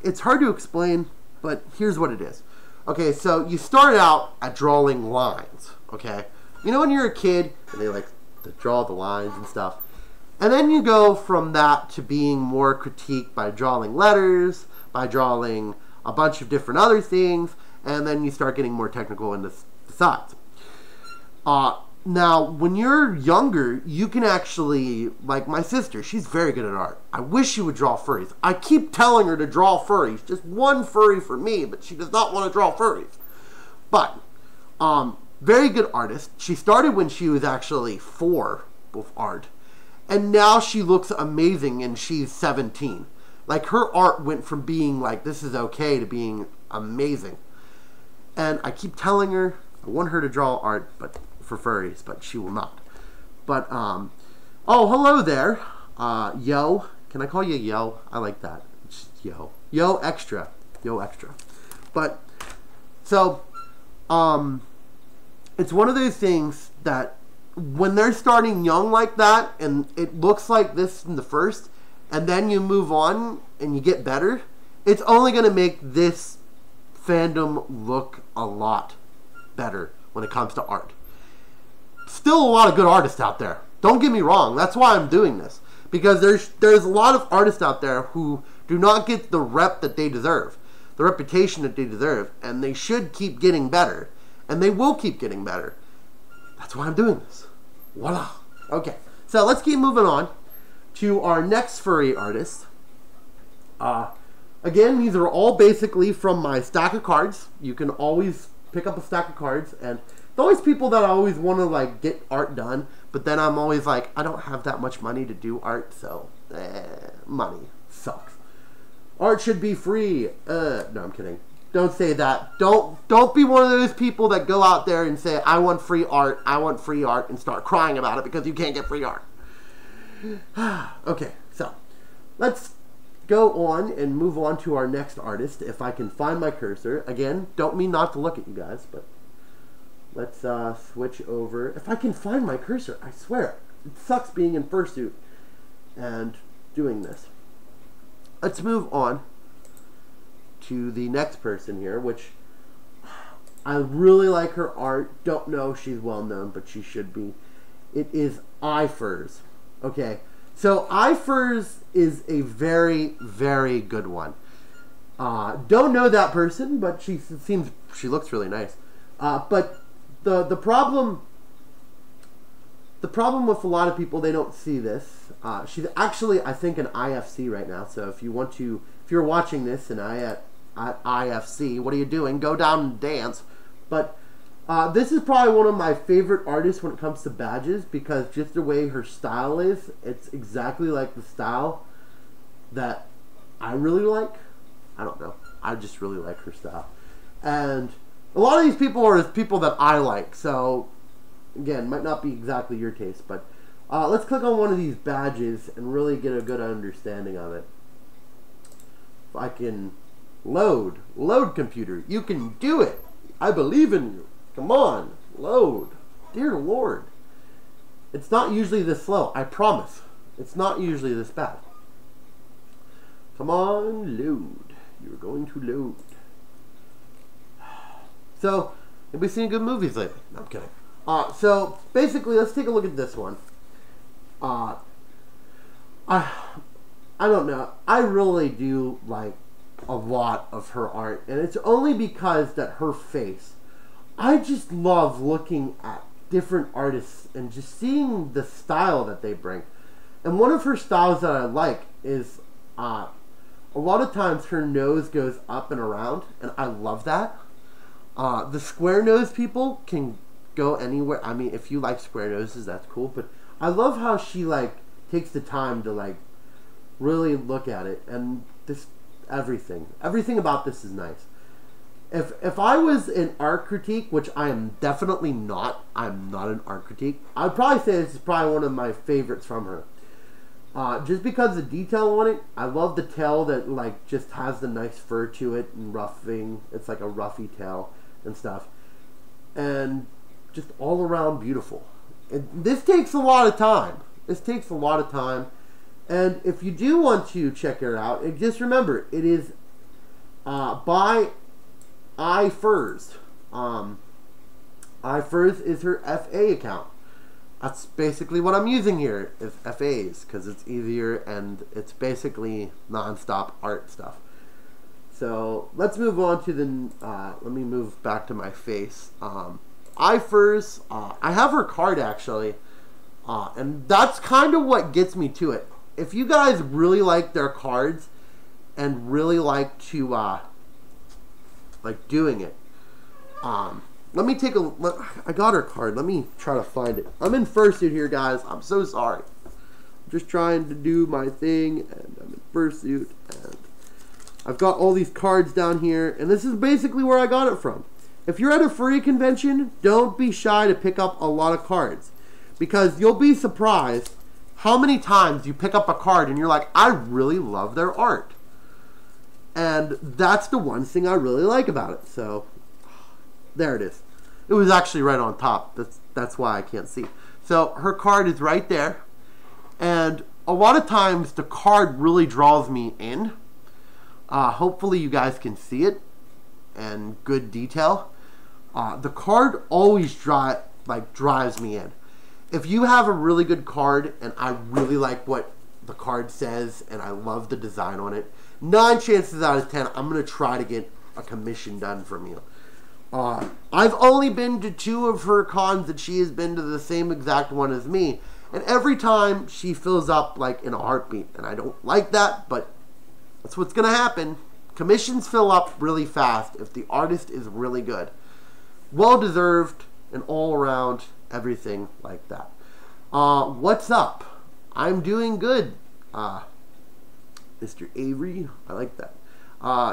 it's hard to explain, but here's what it is. Okay, so you start out at drawing lines, okay? You know when you're a kid, and they like to draw the lines and stuff? And then you go from that to being more critiqued by drawing letters, by drawing a bunch of different other things, and then you start getting more technical in the sides. Now, when you're younger, you can actually, like my sister, she's very good at art. I wish she would draw furries. I keep telling her to draw furries. Just one furry for me, but she does not want to draw furries. But, very good artist. She started when she was actually 4 with art. And now she looks amazing and she's 17. Like, her art went from being like, this is okay, to being amazing. And I keep telling her, I want her to draw art, but for furries, but she will not. But, oh, hello there. Yo. Can I call you Yo? I like that. Just Yo. Yo extra. Yo extra. But, so, it's one of those things that when they're starting young like that, and it looks like this in the first, and then you move on and you get better, it's only going to make this fandom look a lot better when it comes to art. Still a lot of good artists out there. Don't get me wrong. That's why I'm doing this. Because there's a lot of artists out there who do not get the rep that they deserve. The reputation that they deserve. And they should keep getting better. And they will keep getting better. That's why I'm doing this. Voila. Okay. So let's keep moving on to our next furry artist. Again, these are all basically from my stack of cards. You can always pick up a stack of cards, and there's always people that always want to like get art done, but then I'm always like, I don't have that much money to do art, so money sucks. Art should be free. No, I'm kidding. Don't say that. Don't be one of those people that go out there and say, I want free art, and start crying about it because you can't get free art. Okay, so let's go on and move on to our next artist. If I can find my cursor. Again, don't mean not to look at you guys, but let's switch over. If I can find my cursor, I swear. It sucks being in fursuit and doing this. Let's move on to the next person here, which I really like her art. Don't know if she's well known, but she should be. It is iFurs. Okay, so iFurs is a very, very good one. Don't know that person, but she looks really nice. But the problem with a lot of people, they don't see this. She's actually, I think, an IFC right now. So if you're watching this and at IFC, what are you doing? Go down and dance. But this is probably one of my favorite artists when it comes to badges, because just the way her style is, it's exactly like the style that I really like. I don't know. I just really like her style. And a lot of these people are people that I like. So, again, might not be exactly your taste. But let's click on one of these badges and really get a good understanding of it. If I can load computer. You can do it. I believe in you. Come on, load. Dear Lord. It's not usually this slow. I promise. It's not usually this bad. Come on, load. You're going to load. So, have we seen good movies lately? No, I'm kidding. So, basically, let's take a look at this one. I don't know. I really do like a lot of her art. And it's only because that her face. I just love looking at different artists and just seeing the style that they bring. And one of her styles that I like is, or a lot of times her nose goes up and around, and I love that. The square nose people can go anywhere. I mean, if you like square noses, that's cool. But I love how she like takes the time to like really look at it, and this everything about this is nice. If I was an art critique, which I am definitely not, I'm not an art critique, I'd probably say this is probably one of my favorites from her. Just because the detail on it, I love the tail that like just has the nice fur to it and roughing. It's like a ruffy tail and stuff, and just all around beautiful. This takes a lot of time. And if you do want to check her out, just remember it is by iFurs. iFurs is her FA account. That's basically what I'm using here, is FAs, because it's easier and it's basically non-stop art stuff. So let's move on to the, let me move back to my face. iFurs, I have her card actually, and that's kind of what gets me to it. If you guys really like their cards and really like to, like doing it, let me take a, I got her card. Let me try to find it. I'm in fursuit here, guys. I'm so sorry. I'm just trying to do my thing, and I'm in fursuit, and I've got all these cards down here, and this is basically where I got it from. If you're at a furry convention, don't be shy to pick up a lot of cards, because you'll be surprised how many times you pick up a card and you're like, I really love their art. And that's the one thing I really like about it. So there it is. It was actually right on top. That's why I can't see. So her card is right there. And a lot of times the card really draws me in. Hopefully you guys can see it and good detail. The card always drives me in. If you have a really good card and I really like what the card says and I love the design on it, 9 chances out of 10 I'm going to try to get a commission done from you. I've only been to 2 of her cons, and she has been to the same exact one as me, and every time she fills up like in a heartbeat, and I don't like that, but that's what's going to happen. Commissions fill up really fast if the artist is really good. Well deserved and all around everything like that. What's up? I'm doing good. Mr. Avery, I like that.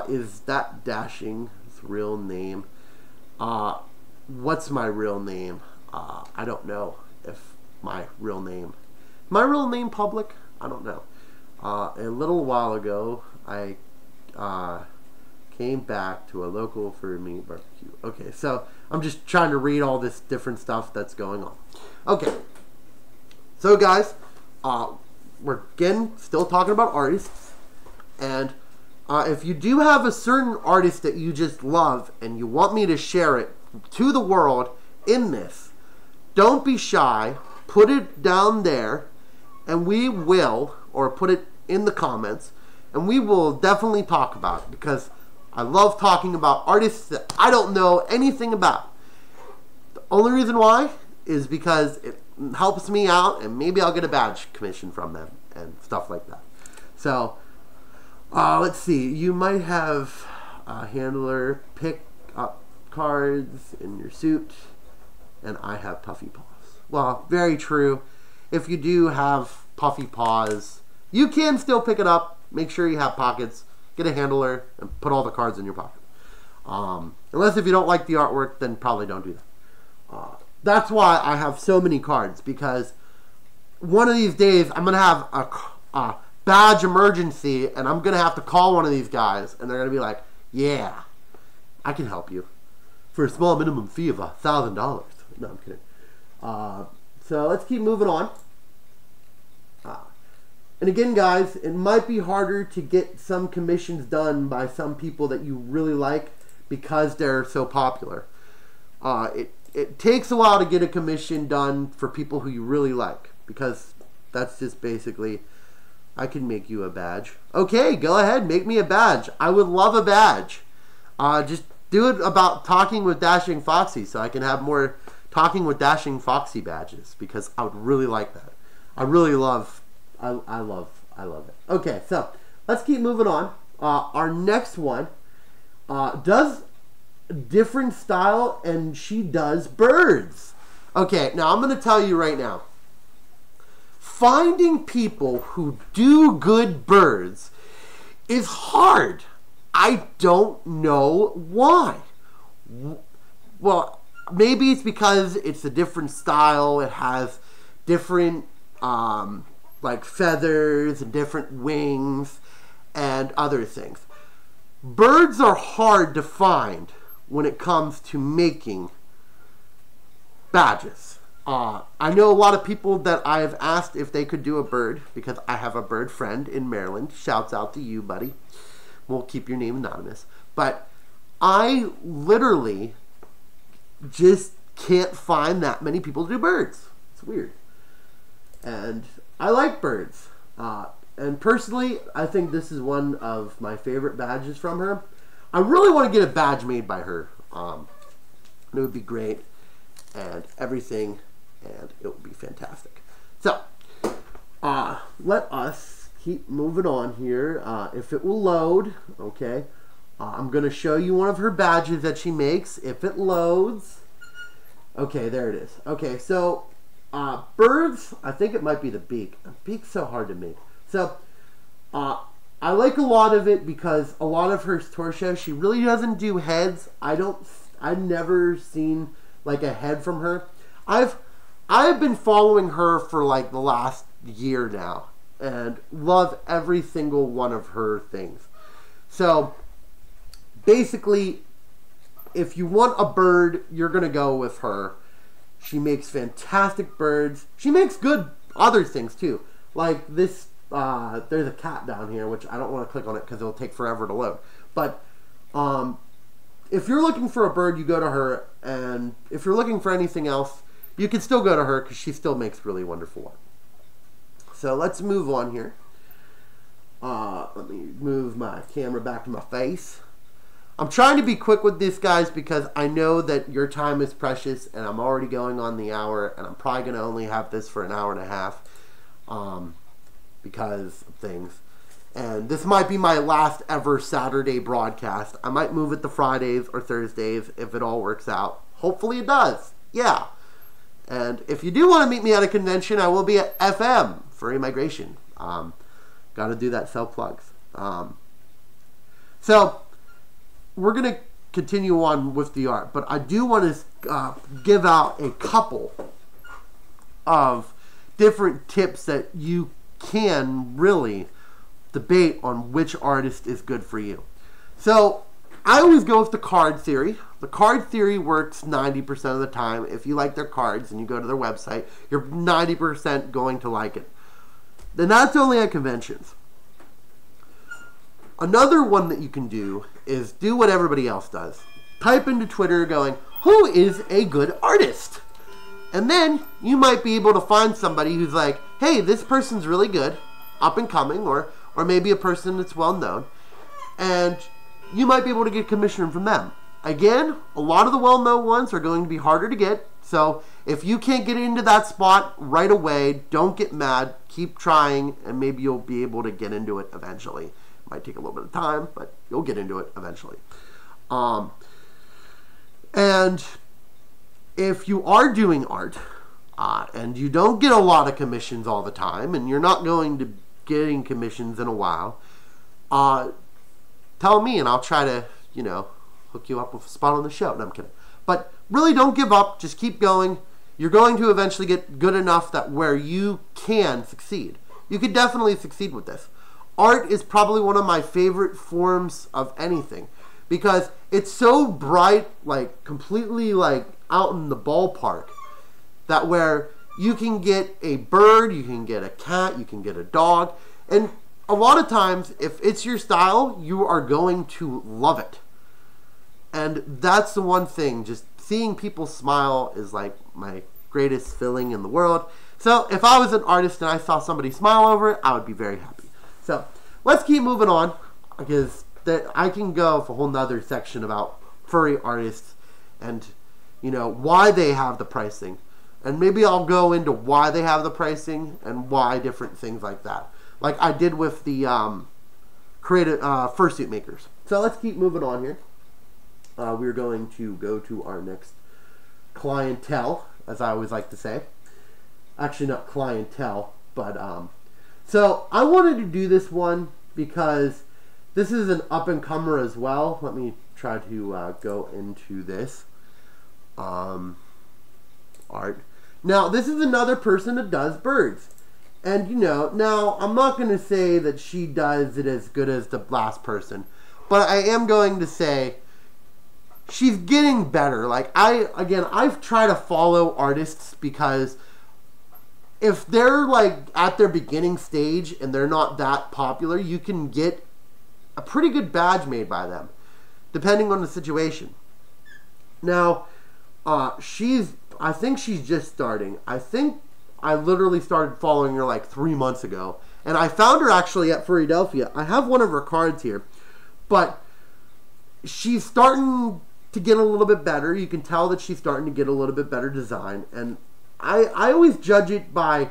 Is that Dashing's real name? What's my real name? I don't know if my real name public? I don't know. A little while ago, I came back to a local for me barbecue. Okay, so I'm just trying to read all this different stuff that's going on. Okay, so guys, we're again still talking about artists, and if you do have a certain artist that you just love and you want me to share it to the world in this, don't be shy. Put it down there, and we will, or put it in the comments, and we will definitely talk about it, because I love talking about artists that I don't know anything about. The only reason why is because it helps me out, and maybe I'll get a badge commission from them and stuff like that. So, let's see. You might have a handler pick up cards in your suit, and I have puffy paws. Well, very true. If you do have puffy paws, you can still pick it up. Make sure you have pockets. Get a handler and put all the cards in your pocket. Unless if you don't like the artwork, then probably don't do that. That's why I have so many cards, because one of these days I'm going to have a badge emergency, and I'm going to have to call one of these guys, and they're going to be like, yeah, I can help you for a small minimum fee of $1,000. No, I'm kidding. So let's keep moving on. And again, guys, it might be harder to get some commissions done by some people that you really like because they're so popular. It takes a while to get a commission done for people who you really like, because that's just basically, I can make you a badge. Okay, go ahead, make me a badge. I would love a badge. Just do it about talking with Dashing Foxie, so I can have more talking with Dashing Foxie badges, because I would really like that. I really love I love it. Okay, so let's keep moving on. Our next one does different style, and she does birds. Okay, now I'm going to tell you right now. Finding people who do good birds is hard. I don't know why. Well, maybe it's because it's a different style. It has different like feathers and different wings and other things. Birds are hard to find when it comes to making badges. I know a lot of people that I have asked if they could do a bird, because I have a bird friend in Maryland. Shouts out to you, buddy. We'll keep your name anonymous. But I literally just can't find that many people to do birds. It's weird. And I like birds. And personally, I think this is one of my favorite badges from her. I really want to get a badge made by her. It would be great. And everything. And it would be fantastic. So, let us keep moving on here. If it will load, okay. I'm going to show you one of her badges that she makes. If it loads. Okay, there it is. Okay, so, birds, I think it might be the beak. The beak's so hard to make. So, I like a lot of it because a lot of her torso, she really doesn't do heads. I've never seen like a head from her. I've been following her for like the last year now and love every single one of her things. So basically, if you want a bird, you're going to go with her. She makes fantastic birds. She makes good other things too. Like this, there's a cat down here, which I don't want to click on it because it'll take forever to load. But if you're looking for a bird, you go to her. And if you're looking for anything else, you can still go to her because she still makes really wonderful art. So let's move on here. Let me move my camera back to my face. I'm trying to be quick with this, guys, because I know that your time is precious, and I'm already going on the hour, and I'm probably going to only have this for an hour and a half because of things. And this might be my last ever Saturday broadcast. I might move it to Fridays or Thursdays if it all works out. Hopefully it does. Yeah. And if you do want to meet me at a convention, I will be at FM, Furry Migration. Got to do that self-plugs. So, we're going to continue on with the art. But I do want to give out a couple of different tips that you can really debate on which artist is good for you. So, I always go with the card theory. The card theory works 90% of the time. If you like their cards and you go to their website, you're 90% going to like it. Then that's only at conventions. Another one that you can do is do what everybody else does. Type into Twitter going, who is a good artist? And then you might be able to find somebody who's like, hey, this person's really good, up and coming, or maybe a person that's well known. And you might be able to get commission from them. Again, a lot of the well-known ones are going to be harder to get. So if you can't get into that spot right away, don't get mad. Keep trying, and maybe you'll be able to get into it eventually. It might take a little bit of time, but you'll get into it eventually. And if you are doing art, and you don't get a lot of commissions all the time, and you're not going to getting commissions in a while, tell me and I'll try to, hook you up with a spot on the show. No, I'm kidding. But really don't give up. Just keep going. You're going to eventually get good enough that where you can succeed. You could definitely succeed with this. Art is probably one of my favorite forms of anything because it's so bright, like completely like out in the ballpark, that where you can get a bird, you can get a cat, you can get a dog, and a lot of times, if it's your style, you are going to love it. And that's the one thing, just seeing people smile is like my greatest feeling in the world. So if I was an artist and I saw somebody smile over it, I would be very happy. So let's keep moving on, because I can go for a whole nother section about furry artists and, why they have the pricing. And maybe I'll go into why they have the pricing and why different things like that. Like I did with the creative fursuit makers. So let's keep moving on here. We're going to go to our next clientele, as I always like to say. Actually, not clientele, but so I wanted to do this one because this is an up-and-comer as well. Let me try to go into this art. Now, this is another person that does birds. And, you know, now, I'm not going to say that she does it as good as the last person. But I am going to say she's getting better. Like, I've tried to follow artists because if they're, like, at their beginning stage and they're not that popular, you can get a pretty good badge made by them, depending on the situation. Now, I think she's just starting. I think I literally started following her like 3 months ago. And I found her actually at Furrydelphia. I have one of her cards here. But she's starting to get a little bit better. You can tell that she's starting to get a little bit better design. And I always judge it by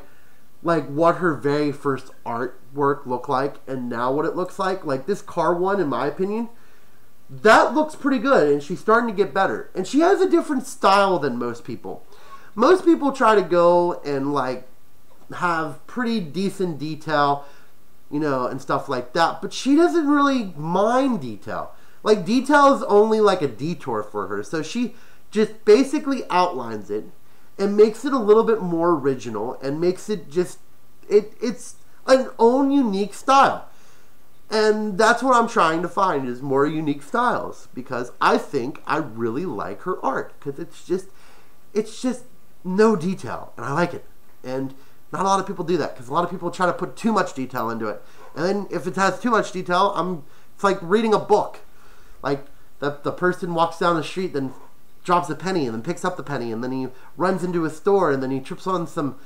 like what her very first artwork looked like and now what it looks like. Like this car one, in my opinion, that looks pretty good. And she's starting to get better. And she has a different style than most people. Most people try to go and like have pretty decent detail, you know, and stuff like that. But she doesn't really mind detail. Like detail is only like a detour for her. So she just basically outlines it and makes it a little bit more original and makes it just, it's an own unique style. And that's what I'm trying to find is more unique styles because I think I really like her art because it's just no detail, and I like it. And not a lot of people do that because a lot of people try to put too much detail into it. And then if it has too much detail, it's like reading a book. Like the person walks down the street, then drops a penny, and then picks up the penny, and then he runs into a store, and then he trips on some.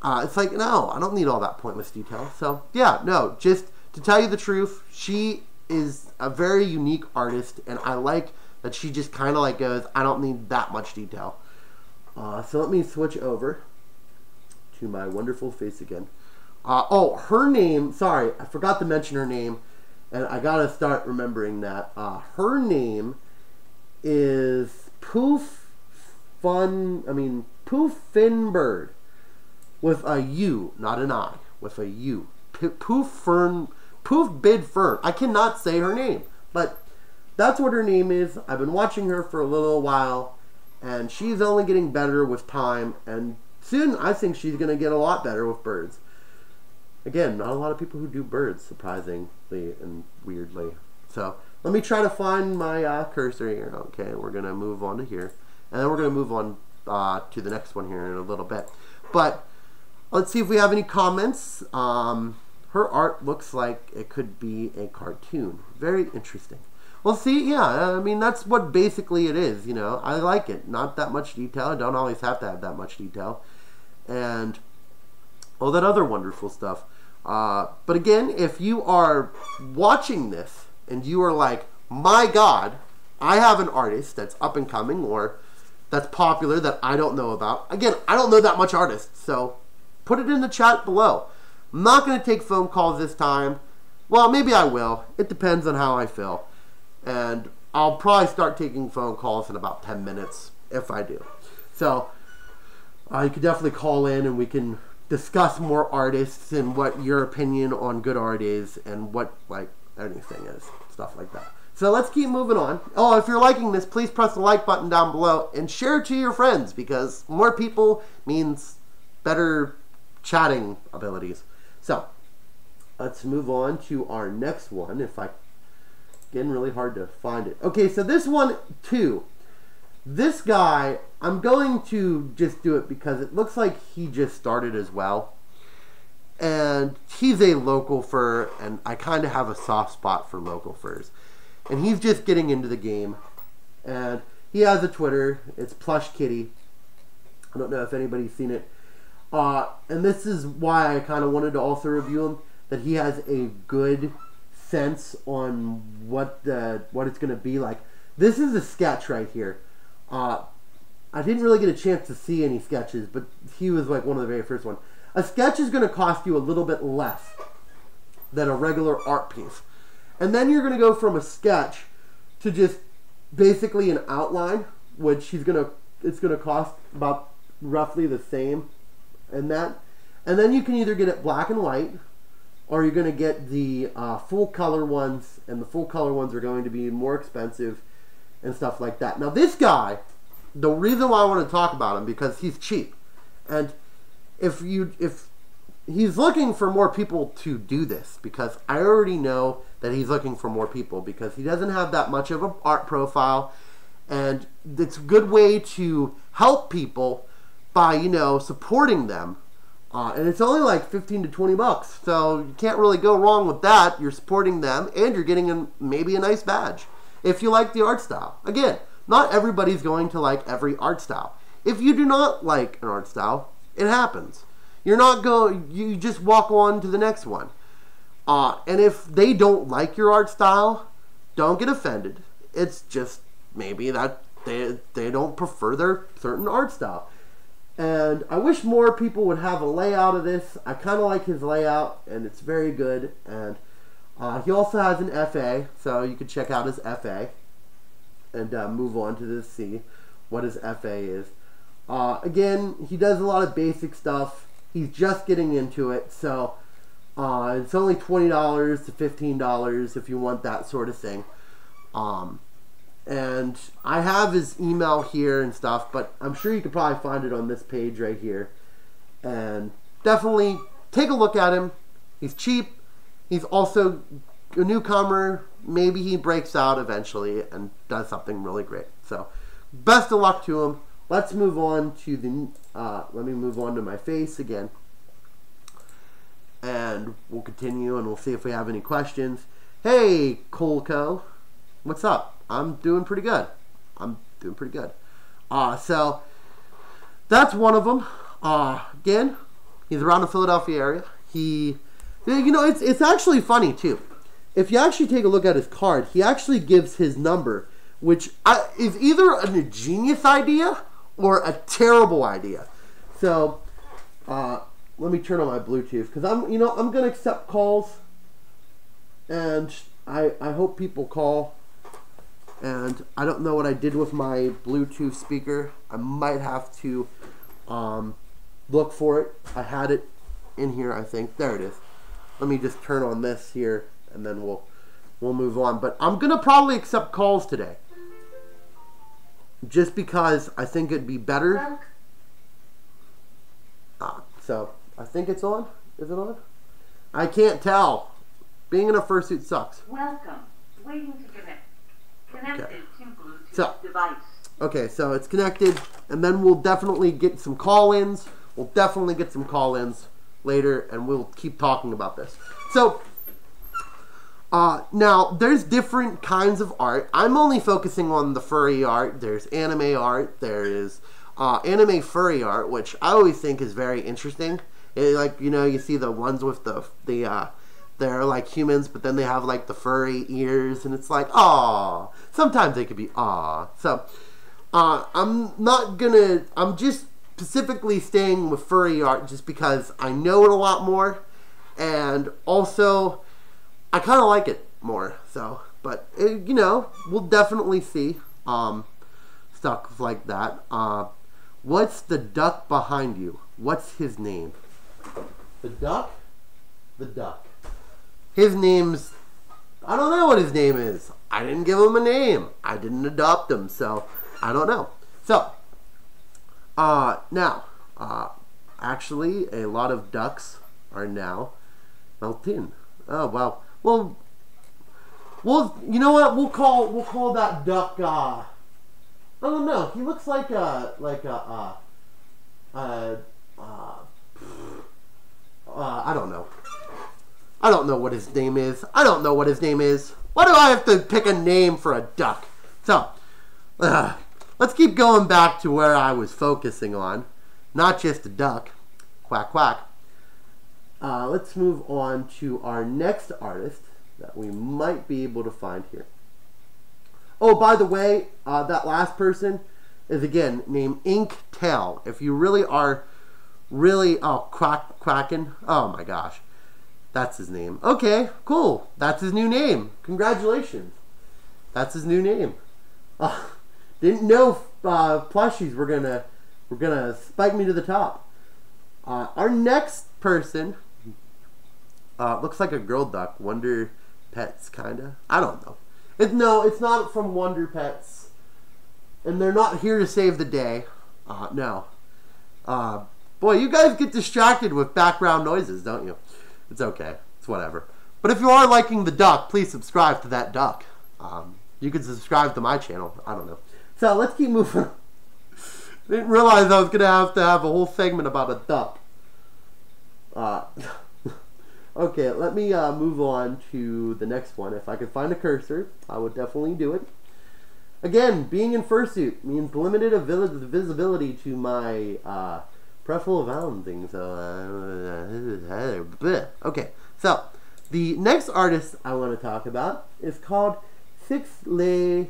It's like, no, I don't need all that pointless detail. So yeah, no, just to tell you the truth, she is a very unique artist, and I like that she just kind of like goes, I don't need that much detail. So let me switch over to my wonderful face again. Oh, her name, sorry, I forgot to mention her name, and I gotta start remembering that. Her name is Poof Finbird, with a U, not an I, with a U. Poof Bid Fern. I cannot say her name, but that's what her name is. I've been watching her for a little while, and she's only getting better with time, and soon I think she's going to get a lot better with birds. Again, not a lot of people who do birds, surprisingly and weirdly. So, let me try to find my cursor here. Okay, we're going to move on to here. And then we're going to move on to the next one here in a little bit. But, let's see if we have any comments. Her art looks like it could be a cartoon. Very interesting. Well, see, yeah, I mean, that's what basically it is, you know. I like it. Not that much detail. I don't always have to have that much detail. And all that other wonderful stuff. But again, if you are watching this and you are like, my God, I have an artist that's up and coming or that's popular that I don't know about. Again, I don't know that much artists, so put it in the chat below. I'm not going to take phone calls this time. Well, maybe I will. It depends on how I feel. And I'll probably start taking phone calls in about 10 minutes if I do. So you can definitely call in and we can discuss more artists and what your opinion on good art is and what like anything is. Stuff like that. So let's keep moving on. Oh, if you're liking this, please press the like button down below and share it to your friends because more people means better chatting abilities. So let's move on to our next one. Getting really hard to find it. Okay, so this one too. This guy, I'm going to just do it because it looks like he just started as well. And he's a local fur, and I kind of have a soft spot for local furs. And he's just getting into the game. And he has a Twitter. It's Plush Kitty. I don't know if anybody's seen it. And this is why I kind of wanted to also review him. That he has a good sense on what it's going to be like. This is a sketch right here. I didn't really get a chance to see any sketches, but he was like one of the very first ones. A sketch is going to cost you a little bit less than a regular art piece. And then you're going to go from a sketch to just basically an outline, which it's going to cost about roughly the same. And then you can either get it black and white, or you're going to get the full color ones, and the full color ones are going to be more expensive and stuff like that. Now this guy, the reason why I want to talk about him, because he's cheap. And if he's looking for more people to do this, because I already know that he's looking for more people, because he doesn't have that much of an art profile, and it's a good way to help people by, you know, supporting them. And it's only like 15 to 20 bucks, so you can't really go wrong with that. You're supporting them, and you're getting maybe a nice badge if you like the art style. Again, not everybody's going to like every art style. If you do not like an art style, it happens. You just walk on to the next one. And if they don't like your art style, don't get offended. It's just maybe that they don't prefer their certain art style. And I wish more people would have a layout of this. I kind of like his layout, and it's very good. And he also has an FA, so you can check out his FA and move on to see what his FA is. Again, he does a lot of basic stuff. He's just getting into it, so it's only $20 to $15 if you want that sort of thing. And I have his email here and stuff, but I'm sure you could probably find it on this page right here. And definitely take a look at him. He's cheap. He's also a newcomer. Maybe he breaks out eventually and does something really great. So best of luck to him. Let's move on to the, let me move on to my face again. And we'll continue and we'll see if we have any questions. Hey, Colco. What's up? I'm doing pretty good. So that's one of them. Again, he's around the Philadelphia area. You know, it's actually funny too. If you actually take a look at his card, he actually gives his number, which is either a genius idea or a terrible idea. So let me turn on my Bluetooth, because I'm gonna accept calls, and I hope people call. And I don't know what I did with my Bluetooth speaker. I might have to look for it. I had it in here, I think. There it is. Let me just turn on this here, and then we'll move on. But I'm gonna probably accept calls today, just because I think it'd be better. So I think it's on. Is it on? I can't tell. Being in a fursuit sucks. Welcome. Waiting to connect. Connected to Bluetooth device. Okay, so it's connected, and then we'll definitely get some call-ins. We'll definitely get some call-ins later, and we'll keep talking about this. So now there's different kinds of art. I'm only focusing on the furry art. There's anime art. There is anime furry art, which I always think is very interesting. Like, you know, you see the ones with they're like humans, but then they have like the furry ears, and it's like, aw. Sometimes they could be aw. So I'm just specifically staying with furry art just because I know it a lot more, and also I kind of like it more. So, but you know, we'll definitely see stuff like that. What's the duck behind you? What's his name? The duck? The duck. His name's, I don't know what his name is. I didn't give him a name. I didn't adopt him, so I don't know. So, now, actually, a lot of ducks are now melting. Oh, wow. Well, you know what? We'll call that duck, I don't know. He looks like I don't know. I don't know what his name is. Why do I have to pick a name for a duck? So, let's keep going back to where I was focusing on. Not just a duck. Quack, quack. Let's move on to our next artist that we might be able to find here. Oh, by the way, that last person is, again, named Ink Tail. If you really are quacking, oh my gosh. That's his name. Okay, cool. That's his new name. Congratulations. That's his new name. Didn't know plushies were gonna spike me to the top. Our next person looks like a girl duck. Wonder Pets, kinda. I don't know. No, it's not from Wonder Pets, and they're not here to save the day. No. Boy, you guys get distracted with background noises, don't you? It's okay. It's whatever. But if you are liking the duck, please subscribe to that duck. You can subscribe to my channel. I don't know. So let's keep moving. Didn't realize I was going to have a whole segment about a duck. Okay, let me move on to the next one. If I could find a cursor, I would definitely do it. Again, being in fursuit means limited visibility to my peripheral things. Okay, so the next artist I want to talk about is called Six Leaf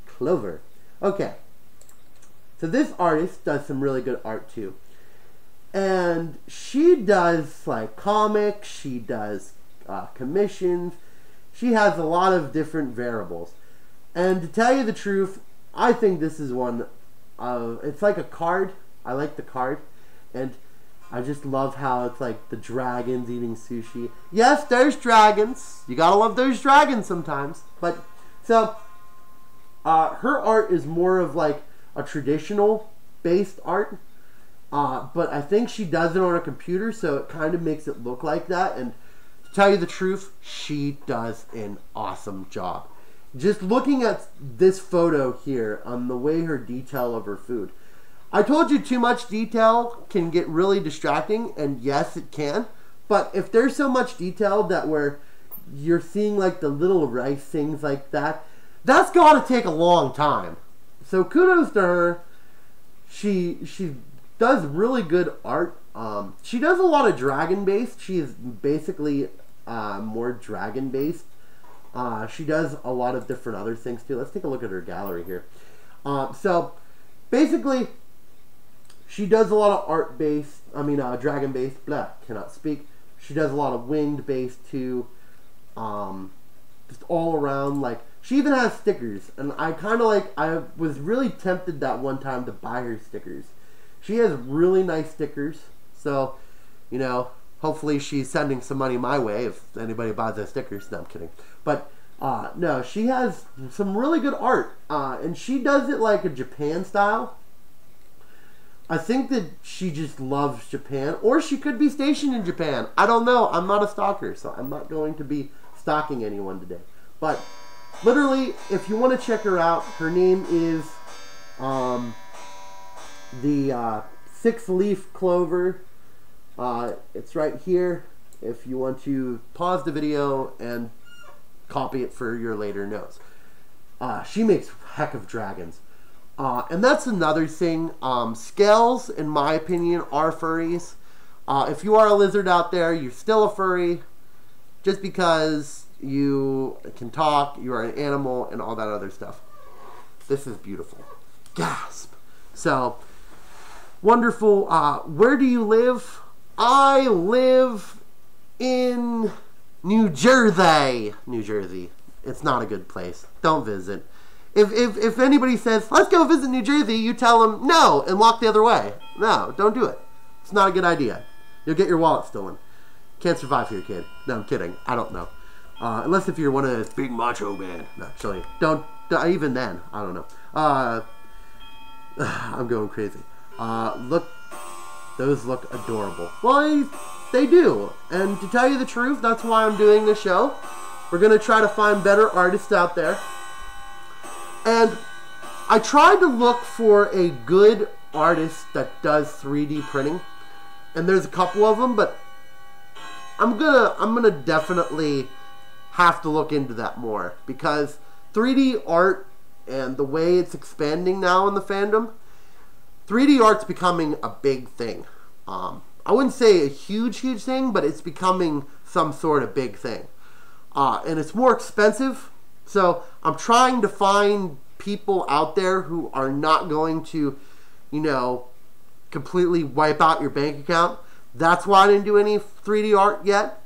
Clover. Okay, so this artist does some really good art too. And she does like comics, she does commissions, she has a lot of different variables. And to tell you the truth, I think this is one of, it's like a card. I like the card. And I just love how it's like the dragons eating sushi. Yes, there's dragons. You gotta love those dragons sometimes. But, so, her art is more of like a traditional based art. But I think she does it on a computer, so it kind of makes it look like that. And to tell you the truth, she does an awesome job. Just looking at this photo here on the way her detail of her food. I told you too much detail can get really distracting, and yes, it can. But if there's so much detail that where you're seeing like the little rice things like that, that's got to take a long time. So kudos to her. She does really good art. She does a lot of dragon based. She is basically more dragon based. She does a lot of different other things too. Let's take a look at her gallery here. So basically, she does a lot of art based. Dragon based. Blah, cannot speak. She does a lot of winged based too. Just all around, like, she even has stickers, and I was really tempted that one time to buy her stickers. She has really nice stickers, so, you know, hopefully she's sending some money my way if anybody buys those stickers. No, I'm kidding. But, no, she has some really good art, and she does it like a Japan style. I think that she just loves Japan, or she could be stationed in Japan. I don't know. I'm not a stalker, so I'm not going to be stalking anyone today. But, literally, if you want to check her out, her name is, the Six Leaf Clover. It's right here if you want to pause the video and copy it for your later notes. She makes heck of dragons. And that's another thing. Scales, in my opinion, are furries. If you are a lizard out there, you're still a furry. Just because you can talk, you are an animal, and all that other stuff. This is beautiful. Gasp. So, wonderful. Where do you live? I live in New Jersey. New Jersey. It's not a good place. Don't visit. If anybody says, let's go visit New Jersey, you tell them no and walk the other way. No, don't do it. It's not a good idea. You'll get your wallet stolen. Can't survive here, kid. No, I'm kidding. I don't know. Unless if you're one of those big macho man. No, actually, don't even then. I don't know. I'm going crazy. Look, those look adorable. Well, they do. And to tell you the truth, that's why I'm doing this show. We're going to try to find better artists out there. And I tried to look for a good artist that does 3D printing. And there's a couple of them, but I'm gonna definitely have to look into that more, because 3D art and the way it's expanding now in the fandom, 3D art's becoming a big thing. I wouldn't say a huge thing, but it's becoming some sort of big thing. And it's more expensive, so I'm trying to find people out there who are not going to, you know, completely wipe out your bank account. That's why I didn't do any 3D art yet.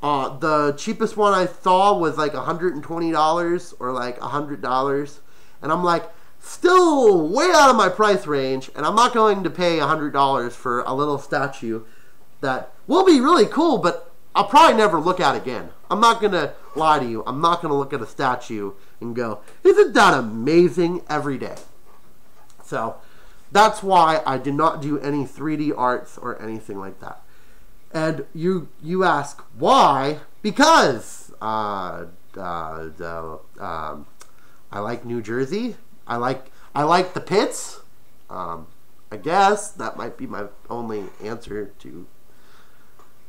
The cheapest one I saw was like $120 or like $100. And I'm like, still way out of my price range. And I'm not going to pay $100 for a little statue that will be really cool, but I'll probably never look at again. I'm not going to lie to you. I'm not going to look at a statue and go, isn't that amazing every day? So that's why I did not do any 3D arts or anything like that. And you ask why? Because I like New Jersey. I like the pits. I guess that might be my only answer to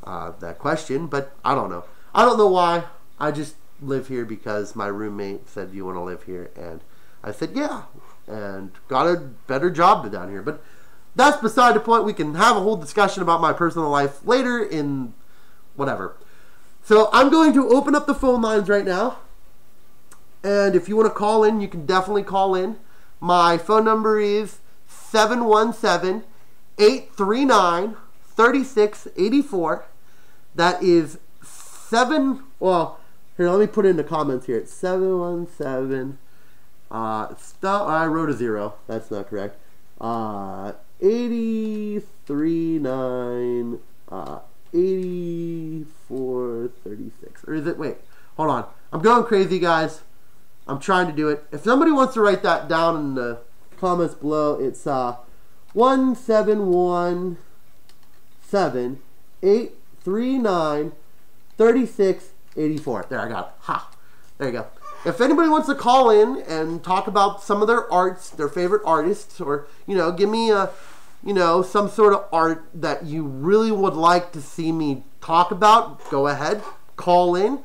that question, but I don't know. I don't know why. I just live here because my roommate said, "You want to live here?" And I said, "Yeah," and got a better job down here. But that's beside the point. We can have a whole discussion about my personal life later in whatever. So I'm going to open up the phone lines right now. And if you want to call in, you can definitely call in. My phone number is 717-839-3684. That is well, here, let me put it in the comments here. It's 717, I wrote a 0. That's not correct. 839, 8436. Or is it, wait, hold on. I'm going crazy, guys. I'm trying to do it. If somebody wants to write that down in the comments below, it's 17178393684. There, I got it. Ha! There you go. If anybody wants to call in and talk about some of their arts, their favorite artists, or, give me some sort of art that you really would like to see me talk about, go ahead, call in.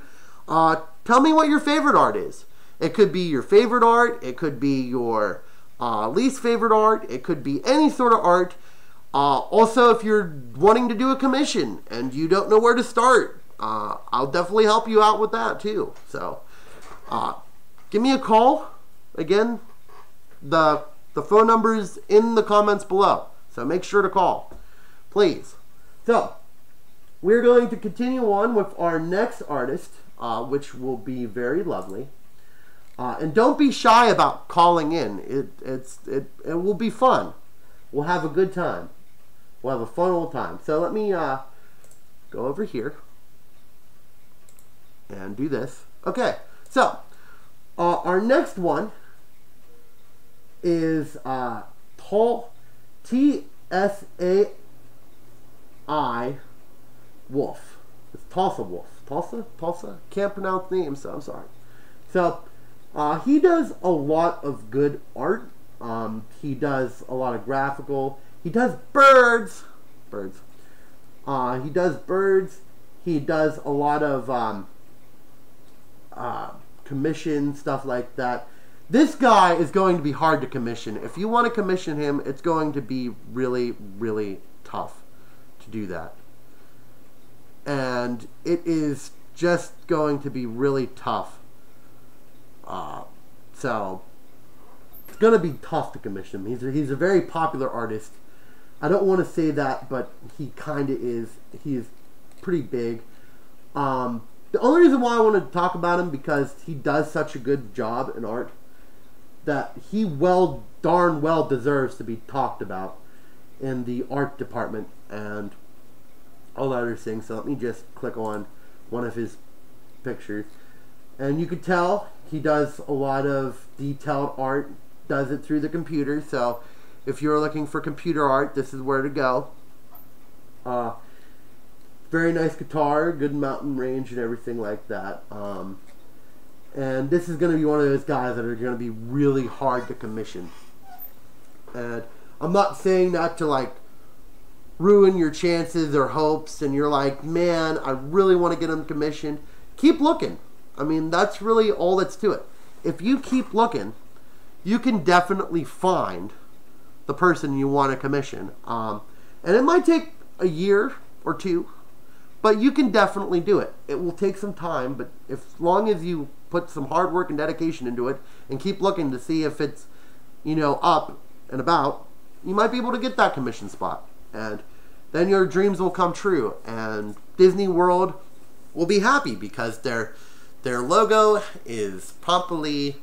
Tell me what your favorite art is. It could be your favorite art. It could be your least favorite art. It could be any sort of art. Also, if you're wanting to do a commission and you don't know where to start, I'll definitely help you out with that too. So, give me a call. Again, the phone number is in the comments below. So make sure to call, please. So, we're going to continue on with our next artist, which will be very lovely. And don't be shy about calling in. It will be fun. We'll have a good time. We'll have a fun old time. So let me go over here and do this. Okay, so our next one is T-S-A-I Wolf. It's Tulsa Wolf. Tulsa? Can't pronounce names, so I'm sorry. So he does a lot of good art. He does a lot of graphical. He does birds. He does birds. He does a lot of commission, stuff like that. This guy is going to be hard to commission. If you want to commission him, it's going to be really, really tough to do that. And it is just going to be really tough. So it's going to be tough to commission him. He's a very popular artist. I don't want to say that, but he kind of is. He is pretty big. The only reason why I want to talk about him because he does such a good job in art that he darn well deserves to be talked about in the art department and all that other things. So let me just click on one of his pictures. And you could tell he does a lot of detailed art, does it through the computer. So if you're looking for computer art, this is where to go. Very nice guitar, good mountain range and everything like that. And this is going to be one of those guys that are going to be really hard to commission. And I'm not saying that to like ruin your chances or hopes and you're like, man, I really want to get him commissioned. Keep looking. I mean, that's really all that's to it. If you keep looking, you can definitely find the person you want to commission. And it might take a year or two, but you can definitely do it. It will take some time, but as long as you put some hard work and dedication into it and keep looking to see if it's, up and about, you might be able to get that commission spot. And then your dreams will come true, and Disney World will be happy because their logo is promptly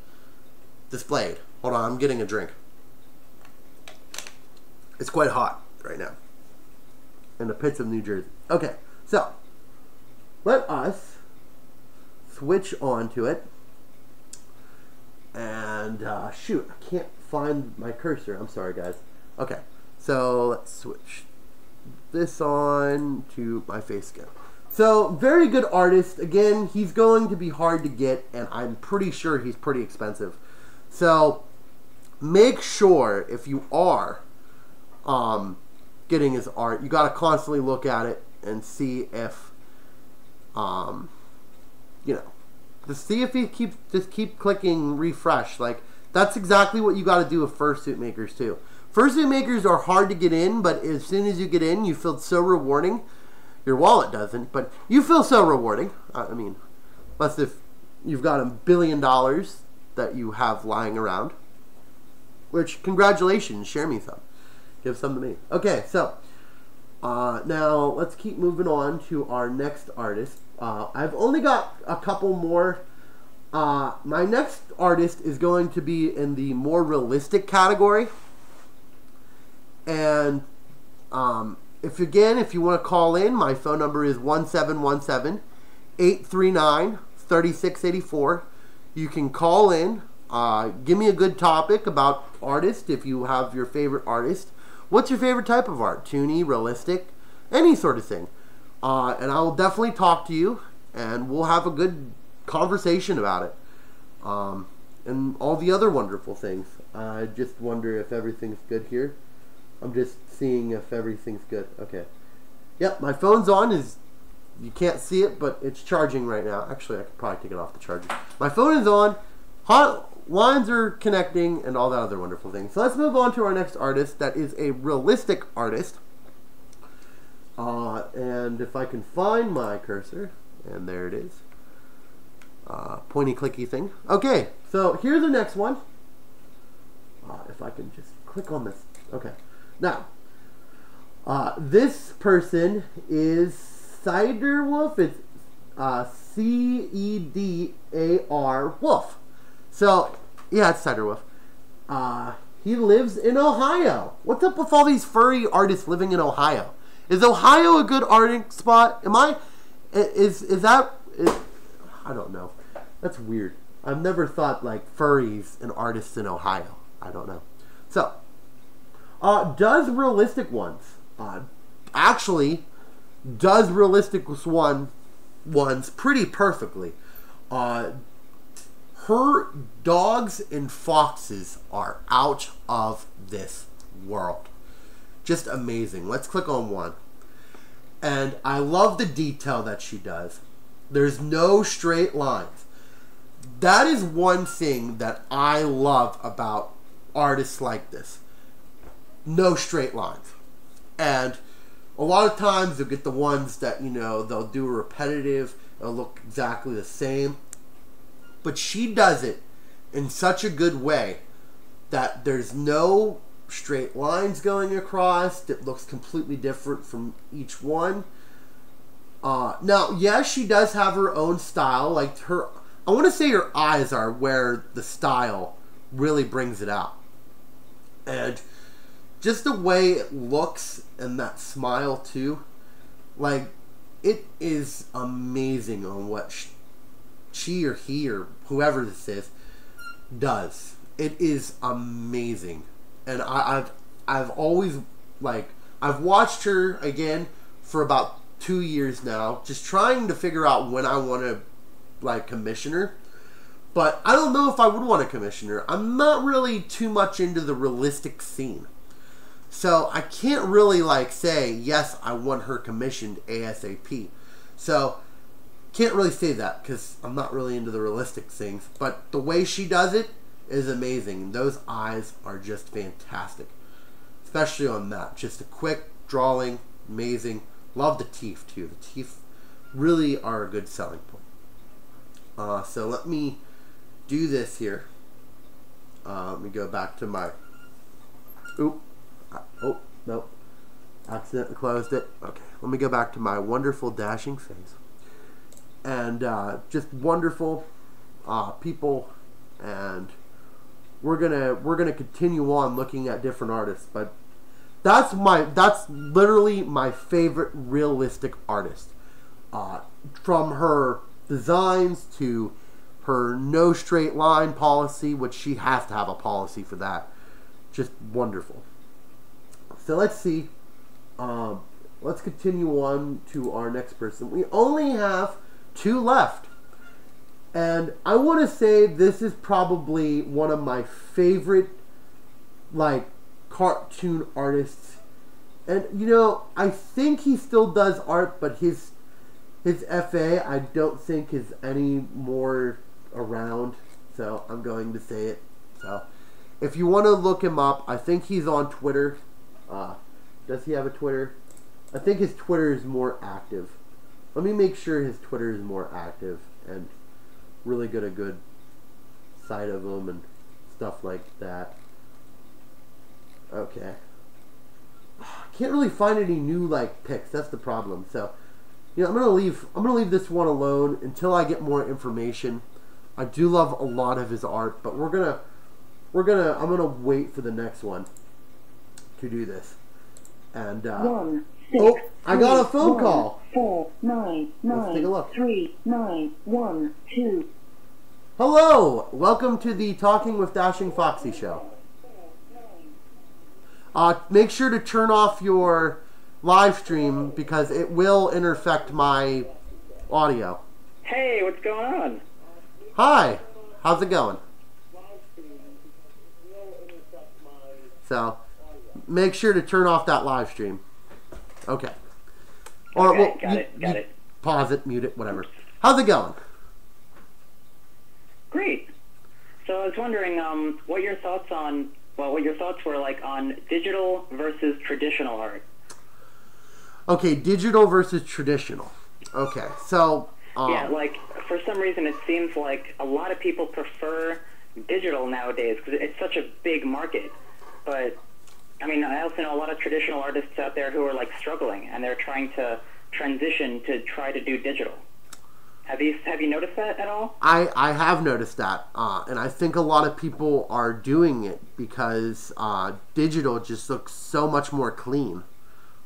displayed. Hold on, I'm getting a drink. It's quite hot right now in the pits of New Jersey. Okay, so let us switch on to it. And shoot, I can't find my cursor. I'm sorry, guys. Okay, so let's switch this on to my face scan. So, very good artist. Again, he's going to be hard to get, and I'm pretty sure he's pretty expensive. So, make sure if you are getting his art, you got to constantly look at it and see if, you know, to see if he just keep clicking refresh. Like, that's exactly what you got to do with fursuit makers too. Fursuit makers are hard to get in, but as soon as you get in, you feel so rewarding. Your wallet doesn't, but you feel so rewarding. I mean, unless if you've got $1 billion that you have lying around. Which, congratulations, share me some. Give some to me. Okay, so now let's keep moving on to our next artist. I've only got a couple more. My next artist is going to be in the more realistic category. And if you want to call in, my phone number is 1717-839-3684. You can call in. Give me a good topic about artists if you have your favorite artist. What's your favorite type of art? Toony, realistic, any sort of thing. And I will definitely talk to you, and we'll have a good conversation about it. And all the other wonderful things. I just wonder if everything's good here. I'm just seeing if everything's good. Okay. Yep, my phone's on. You can't see it, but it's charging right now. Actually, I could probably take it off the charger. My phone is on. Hot lines are connecting, and all that other wonderful things. So let's move on to our next artist. That is a realistic artist. And if I can find my cursor, and there it is. Pointy clicky thing. Okay, so here's the next one. If I can just click on this. Okay. Now, this person is Cedarwolf. It's C-E-D-A-R Wolf. So, yeah, it's Cedarwolf. He lives in Ohio. What's up with all these furry artists living in Ohio? Is Ohio a good art spot? I don't know. That's weird. I've never thought like furries and artists in Ohio. I don't know. So, does realistic ones actually does realistic ones pretty perfectly. Her dogs and foxes are out of this world. Just amazing. Let's click on one. And I love the detail that she does. There's no straight lines. That is one thing that I love about artists like this. No straight lines. And a lot of times you'll get the ones that, you know, they'll do repetitive, it'll look exactly the same. But she does it in such a good way that there's no straight lines going across. It looks completely different from each one. Now, yes, she does have her own style. Like I want to say her eyes are where the style really brings it out. And just the way it looks and that smile too, like, it is amazing on what she or he or whoever this is does. It is amazing. And I've always, like, I've watched her again for about 2 years now, just trying to figure out when I want to, like, commission her. But I don't know if I would want to commission her. I'm not really too much into the realistic scene. So I can't really, like, say, yes, I want her commissioned ASAP. So can't really say that because I'm not really into the realistic things. But the way she does it is amazing. Those eyes are just fantastic. Especially on that. Just a quick drawing. Amazing. Love the teeth too. The teeth really are a good selling point. So let me do this here. Let me go back to my... Oop. Oh, no. Accidentally closed it. Okay, let me go back to my wonderful dashing face. And just wonderful people, and we're gonna continue on looking at different artists. But that's literally my favorite realistic artist. From her designs to her no straight line policy, which she has to have a policy for that. Just wonderful. So let's see. Let's continue on to our next person. We only have 2 left. And I want to say this is probably one of my favorite, like, cartoon artists. And, you know, I think he still does art, but his FA I don't think is any more around. So I'm going to say it. So if you want to look him up, I think he's on Twitter. Does he have a Twitter? I think his Twitter is more active. Let me make sure his Twitter is more active and really get a good sight of him and stuff like that. Okay. Can't really find any new like pics. That's the problem. So, you know, I'm gonna leave this one alone until I get more information. I do love a lot of his art, but I'm gonna wait for the next one to do this. And 1, 6, oh, I got a phone 1, call. 4, 9, Let's take a 9, look. 3, 9, 1, 2. Hello, welcome to the Talking with Dashing Foxie show. Make sure to turn off your live stream because it will interfect my audio. Hey, what's going on? Hi, how's it going? So, make sure to turn off that live stream. Okay. Or Okay, well, got it. Pause it, mute it, whatever. How's it going? Great. So I was wondering, what your thoughts were like on digital versus traditional art. Okay, digital versus traditional. Okay, so Yeah, like for some reason it seems like a lot of people prefer digital nowadays because it's such a big market. But I mean, I also know a lot of traditional artists out there who are like struggling and they're trying to transition to try to do digital. Have you noticed that at all? I have noticed that, and I think a lot of people are doing it because digital just looks so much more clean.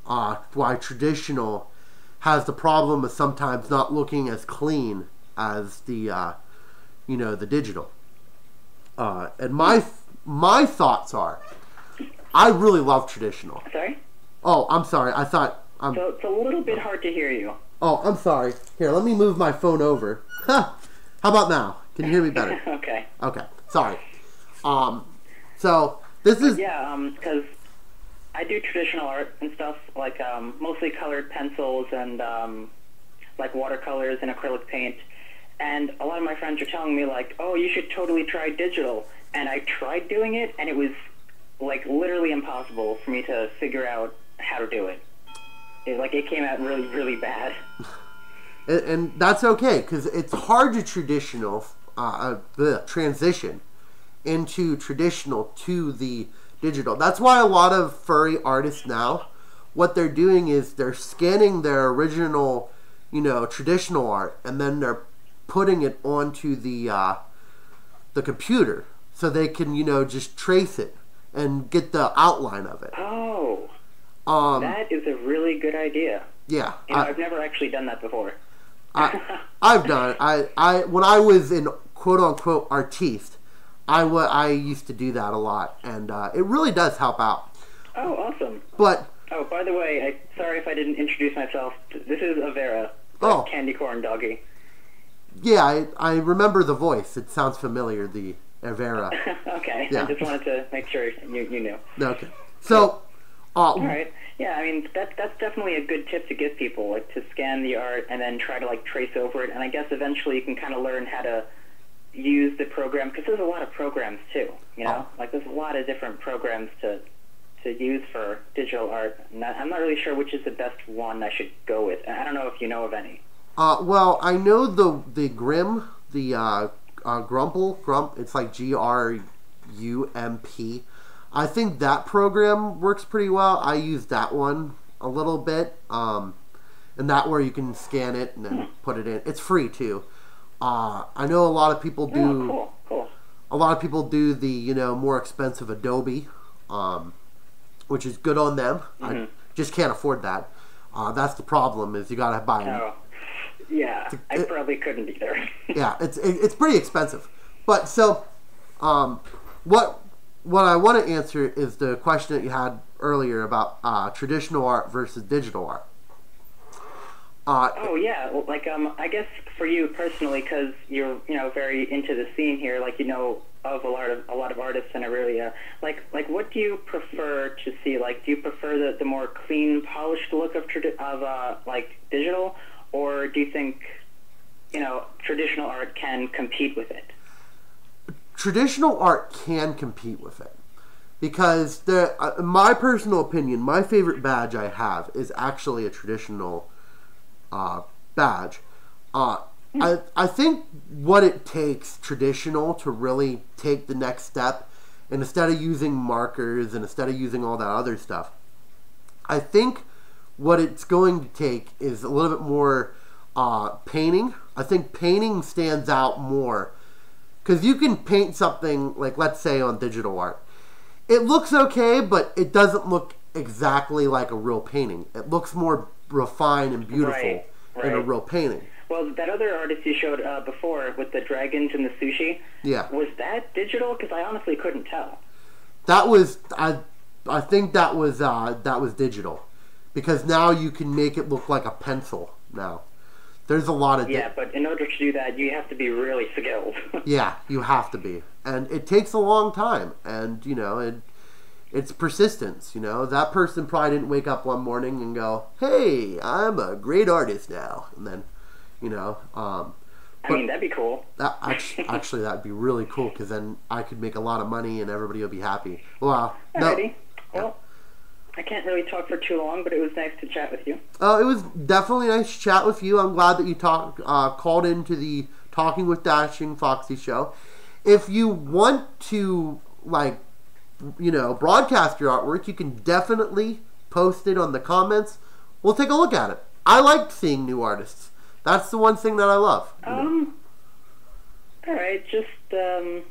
Why traditional has the problem of sometimes not looking as clean as the the digital. And my thoughts are, I really love traditional. Sorry? Oh, I'm sorry. I thought. So it's a little bit hard to hear you. Oh, I'm sorry. Here, let me move my phone over. How about now? Can you hear me better? Okay. Okay. Sorry. So this is because I do traditional art and stuff, like mostly colored pencils and like watercolors and acrylic paint. And a lot of my friends are telling me like, oh, you should totally try digital. And I tried doing it, and it was like literally impossible for me to figure out how to do it. It came out really, really bad. and that's okay, because it's hard to transition into traditional to the digital. That's why a lot of furry artists now, what they're doing is they're scanning their original, traditional art, and then they're putting it onto the computer so they can, just trace it and get the outline of it. Oh. That is a really good idea. Yeah. I've never actually done that before. I've done it. I when I was in quote unquote artiste, I used to do that a lot, and it really does help out. Oh, awesome. But oh, by the way, sorry if I didn't introduce myself. This is Avera, candy corn doggy. Yeah, I remember the voice. It sounds familiar. The Avera. Okay. Yeah. I just wanted to make sure you knew. Okay. So. All right. Yeah, I mean that's definitely a good tip to give people, like to scan the art and then try to like trace over it. And I guess eventually you can kind of learn how to use the program, because there's a lot of programs too. Like there's a lot of different programs to use for digital art. And I'm not really sure which is the best one I should go with. I don't know if you know of any. Well, I know the Grim, the Grump. It's like GRUMP. I think that program works pretty well. I use that one a little bit, and that where you can scan it and then put it in. It's free too. I know a lot of people do. Oh, cool. A lot of people do the more expensive Adobe, which is good on them. I just can't afford that. That's the problem. Is you gotta buy. Oh, yeah. I probably couldn't either. Yeah, it's pretty expensive. But so, what I want to answer is the question that you had earlier about traditional art versus digital art. Oh yeah, well, like I guess for you personally, because you're very into the scene here, like of a lot of artists in Aurelia. Like what do you prefer to see? Like, do you prefer the more clean, polished look of like digital, or do you think traditional art can compete with it? Traditional art can compete with it because in my personal opinion, my favorite badge I have is actually a traditional badge. I think what it takes traditional to really take the next step, and instead of using markers and instead of using all that other stuff, I think what it's going to take is a little bit more painting. I think painting stands out more because you can paint something like, let's say, on digital art. It looks okay, but it doesn't look exactly like a real painting. It looks more refined and beautiful in a real painting. Well, that other artist you showed before with the dragons and the sushi, was that digital? Because I honestly couldn't tell. That was I think that was digital, because now you can make it look like a pencil. Now there's a lot of but in order to do that, you have to be really skilled. Yeah, you have to be, and it takes a long time, and it's persistence. That person probably didn't wake up one morning and go, "Hey, I'm a great artist now," and then. I mean, that'd be cool. Actually, that'd be really cool, because then I could make a lot of money and everybody would be happy. Well, alrighty. Well, I can't really talk for too long, but it was nice to chat with you. It was definitely nice to chat with you. I'm glad that you called into the Talking with Dashing Foxie show. If you want to, broadcast your artwork, you can definitely post it on the comments. We'll take a look at it. I like seeing new artists. That's the one thing that I love. All right, just okay.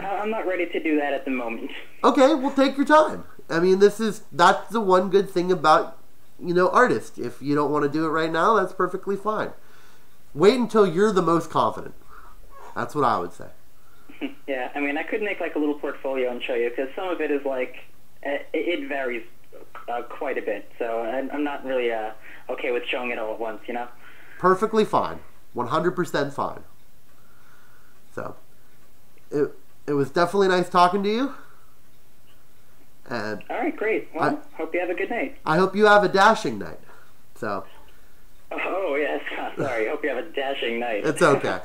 I'm not ready to do that at the moment. Okay, well, take your time. I mean, that's the one good thing about artists. If you don't want to do it right now, that's perfectly fine. Wait until you're the most confident. That's what I would say. Yeah, I mean, I could make a little portfolio and show you, because some of it is it varies quite a bit. So I'm not really okay with showing it all at once, Perfectly fine. 100% fine. So, it was definitely nice talking to you. And all right, great. Well, hope you have a good night. I hope you have a dashing night. So. Oh, yes. Sorry. Hope you have a dashing night. It's okay.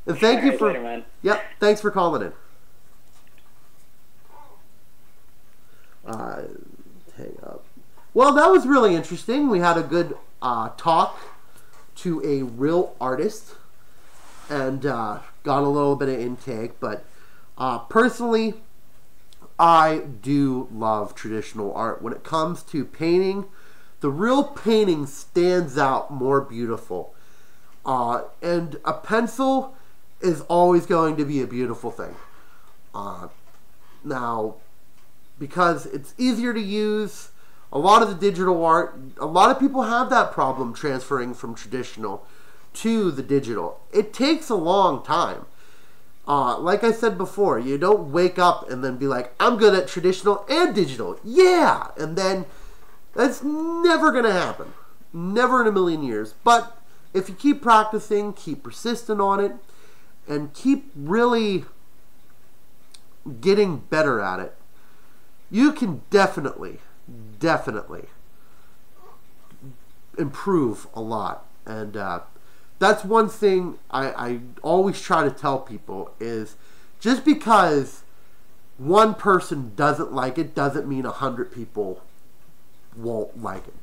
And thank you for... Later, man. Yep, thanks for calling in. Hang up. Well, that was really interesting. We had a good talk to a real artist and got a little bit of intake. But personally, I do love traditional art. When it comes to painting, the real painting stands out more beautiful. And a pencil is always going to be a beautiful thing. Now, because it's easier to use, a lot of the digital art, a lot of people have that problem transferring from traditional to the digital. It takes a long time. Like I said before, you don't wake up and then be like, I'm good at traditional and digital. Yeah! And then that's never going to happen. Never in a million years. But if you keep practicing, keep persistent on it, and keep really getting better at it, you can definitely improve a lot. And that's one thing I always try to tell people is, just because one person doesn't like it doesn't mean 100 people won't like it.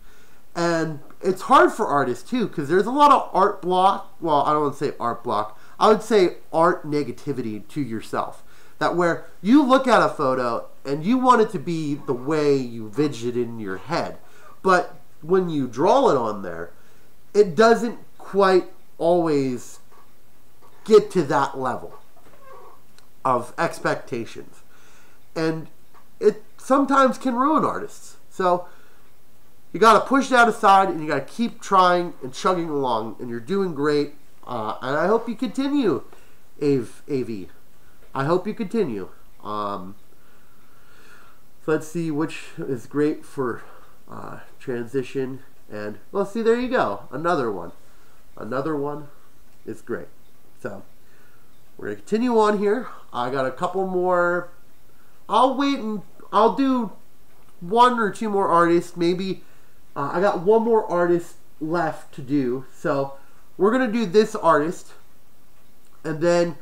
And it's hard for artists too, because there's a lot of art block. Well, I don't want to say art block. I would say art negativity to yourself. that where you look at a photo and you want it to be the way you envision it in your head, but when you draw it on there, it doesn't quite always get to that level of expectations, and it sometimes can ruin artists. So you got to push that aside, and you got to keep trying and chugging along, and you're doing great. And I hope you continue, AV. I hope you continue. So let's see which is great for transition. And, well, see, there you go. Another one. Another one is great. So we're going to continue on here. I got a couple more. I'll wait and I'll do one or two more artists. Maybe I got one more artist left to do. So we're going to do this artist. And then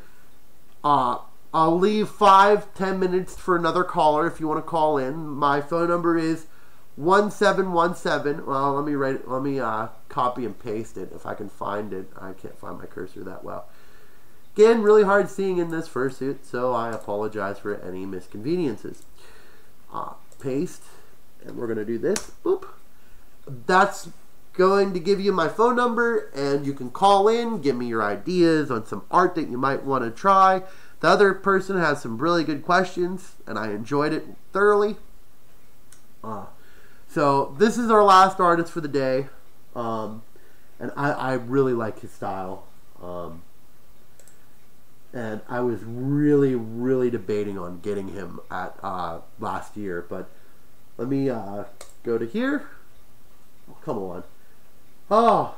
I'll leave 5-10 minutes for another caller if you want to call in. My phone number is 1717. Well, let me write it. Let me copy and paste it if I can find it. I can't find my cursor that well. Again, really hard seeing in this fursuit, so I apologize for any misconveniences. Paste, and we're going to do this. Boop. That's going to give you my phone number, and you can call in, give me your ideas on some art that you might want to try. The other person has some really good questions, and I enjoyed it thoroughly. So this is our last artist for the day, and I really like his style. And I was really, really debating on getting him at last year, but let me go to here. Oh, come on. Oh,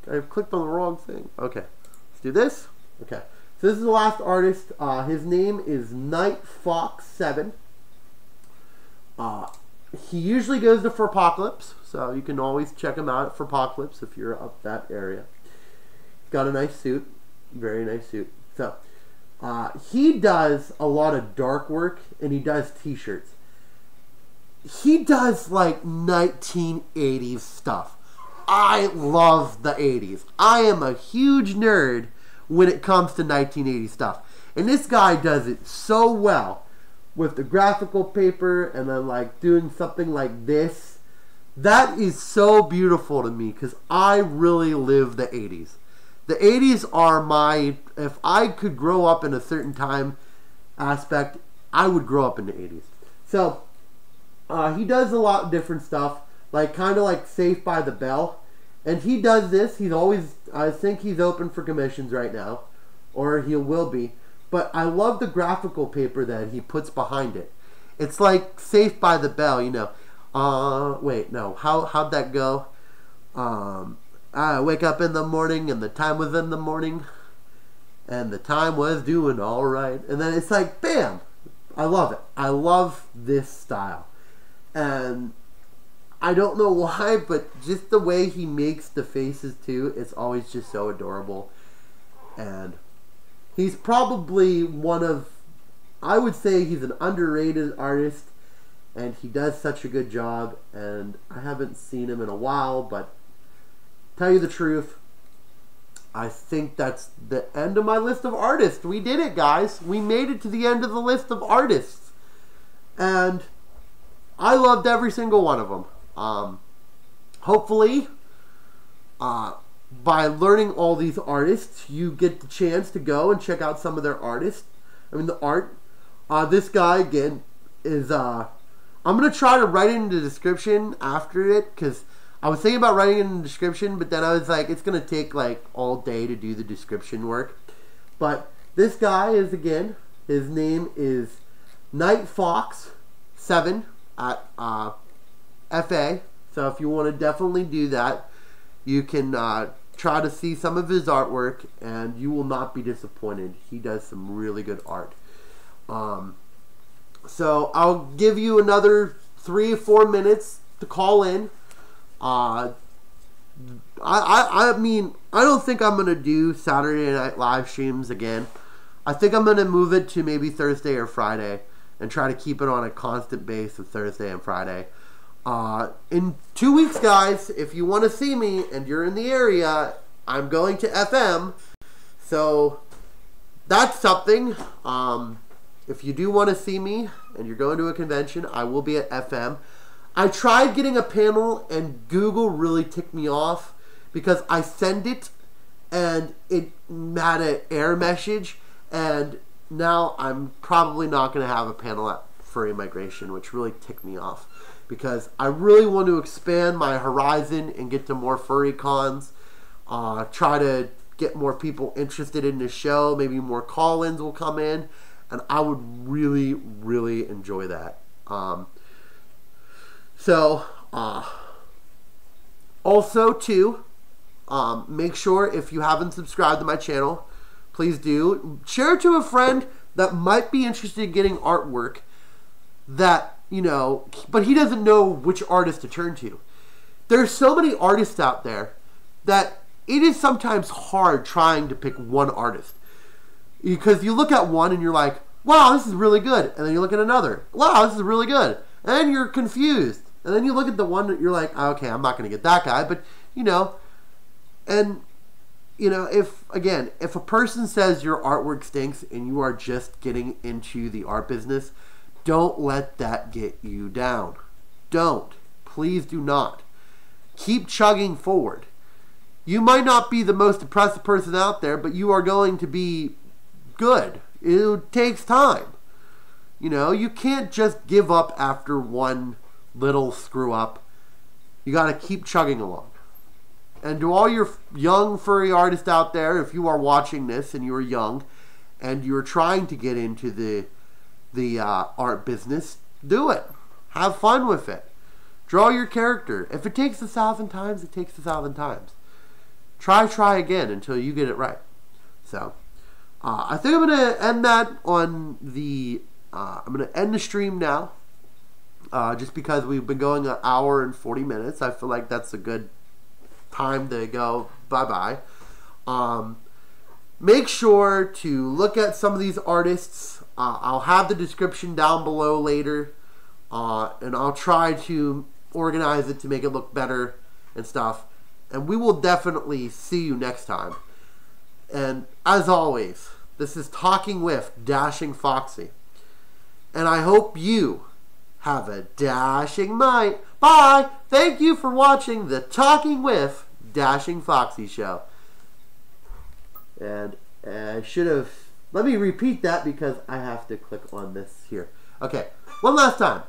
I clicked on the wrong thing. Okay, let's do this. Okay, so this is the last artist. His name is Fox7. He usually goes to Furpocalypse, so you can always check him out at Furpocalypse if you're up that area. He's got a nice suit, very nice suit. So he does a lot of dark work, and he does t-shirts. He does like 1980s stuff. I love the 80s. I am a huge nerd when it comes to 1980s stuff. And this guy does it so well with the graphical paper and then like doing something like this. That is so beautiful to me because I really live the 80s. The 80s are my, if I could grow up in a certain time aspect, I would grow up in the 80s. So he does a lot of different stuff, like kind of like Saved by the Bell. And he does this. He's always, I think he's open for commissions right now, or he will be. But I love the graphical paper that he puts behind it. It's like Saved by the Bell, you know. Wait, no. How'd that go? I wake up in the morning, and the time was in the morning, and the time was doing all right. And then it's like, bam! I love it. I love this style. And I don't know why, but just the way he makes the faces too, it's always just so adorable. And he's probably one of, I would say he's an underrated artist, and he does such a good job. And I haven't seen him in a while, but tell you the truth, I think that's the end of my list of artists. We did it, guys. We made it to the end of the list of artists. And I loved every single one of them. Hopefully, by learning all these artists, you get the chance to go and check out some of their artists. I mean, the art. This guy, again, is, I'm going to try to write it in the description after it, because I was thinking about writing it in the description, but then I was like, it's going to take, like, all day to do the description work. But this guy is, again, his name is Fox7 at, FA. So if you want to definitely do that, you can try to see some of his artwork, and you will not be disappointed. He does some really good art. So I'll give you another 3 or 4 minutes to call in. I mean, I don't think I'm going to do Saturday night live streams again. I think I'm going to move it to maybe Thursday or Friday and try to keep it on a constant base of Thursday and Friday. In 2 weeks, guys, if you want to see me and you're in the area, I'm going to FM. So that's something. if you do want to see me and you're going to a convention, I will be at FM. I tried getting a panel and Google really ticked me off because I send it and it had an error message, and now I'm probably not going to have a panel at Furry Migration, which really ticked me off because I really want to expand my horizon and get to more furry cons, try to get more people interested in the show, maybe more call-ins will come in, and I would really, really enjoy that. Also too, make sure if you haven't subscribed to my channel, please do. Share it to a friend that might be interested in getting artwork that, you know, but he doesn't know which artist to turn to. There's so many artists out there that it is sometimes hard trying to pick one artist. Because you look at one and you're like, wow, this is really good. And then you look at another. Wow, this is really good. And then you're confused. And then you look at the one that you're like, okay, I'm not going to get that guy. But, you know, and, you know, if a person says your artwork stinks and you are just getting into the art business, don't let that get you down. Don't. Please do not. Keep chugging forward. You might not be the most impressive person out there, but you are going to be good. It takes time. You know, you can't just give up after one little screw up. You got to keep chugging along. And to all your young furry artists out there, if you are watching this and you are young and you're trying to get into the art business, do it. Have fun with it. Draw your character. If it takes 1,000 times, it takes 1,000 times. Try again until you get it right. So, I think I'm going to end that on the, I'm going to end the stream now. Just because we've been going an hour and 40 minutes. I feel like that's a good time to go bye-bye. Make sure to look at some of these artists. I'll have the description down below later. And I'll try to organize it to make it look better and stuff. And we will definitely see you next time. And as always, this is Talking with Dashing Foxie. And I hope you have a dashing night. Bye! Thank you for watching the Talking with Dashing Foxie show. And I should have... Let me repeat that because I have to click on this here. Okay, one last time.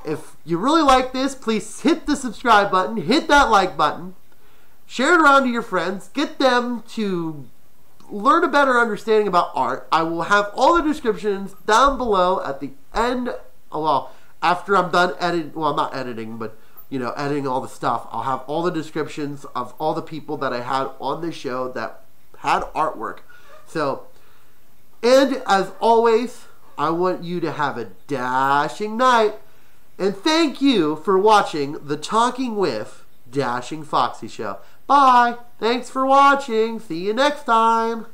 If you really like this, please hit the subscribe button, hit that like button, share it around to your friends, get them to learn a better understanding about art. I will have all the descriptions down below at the end, well, after I'm done editing, well, not editing, but, you know, editing all the stuff. I'll have all the descriptions of all the people that I had on the show that had artwork. So, and as always, I want you to have a dashing night. And thank you for watching the Talking with Dashing Foxie show. Bye. Thanks for watching. See you next time.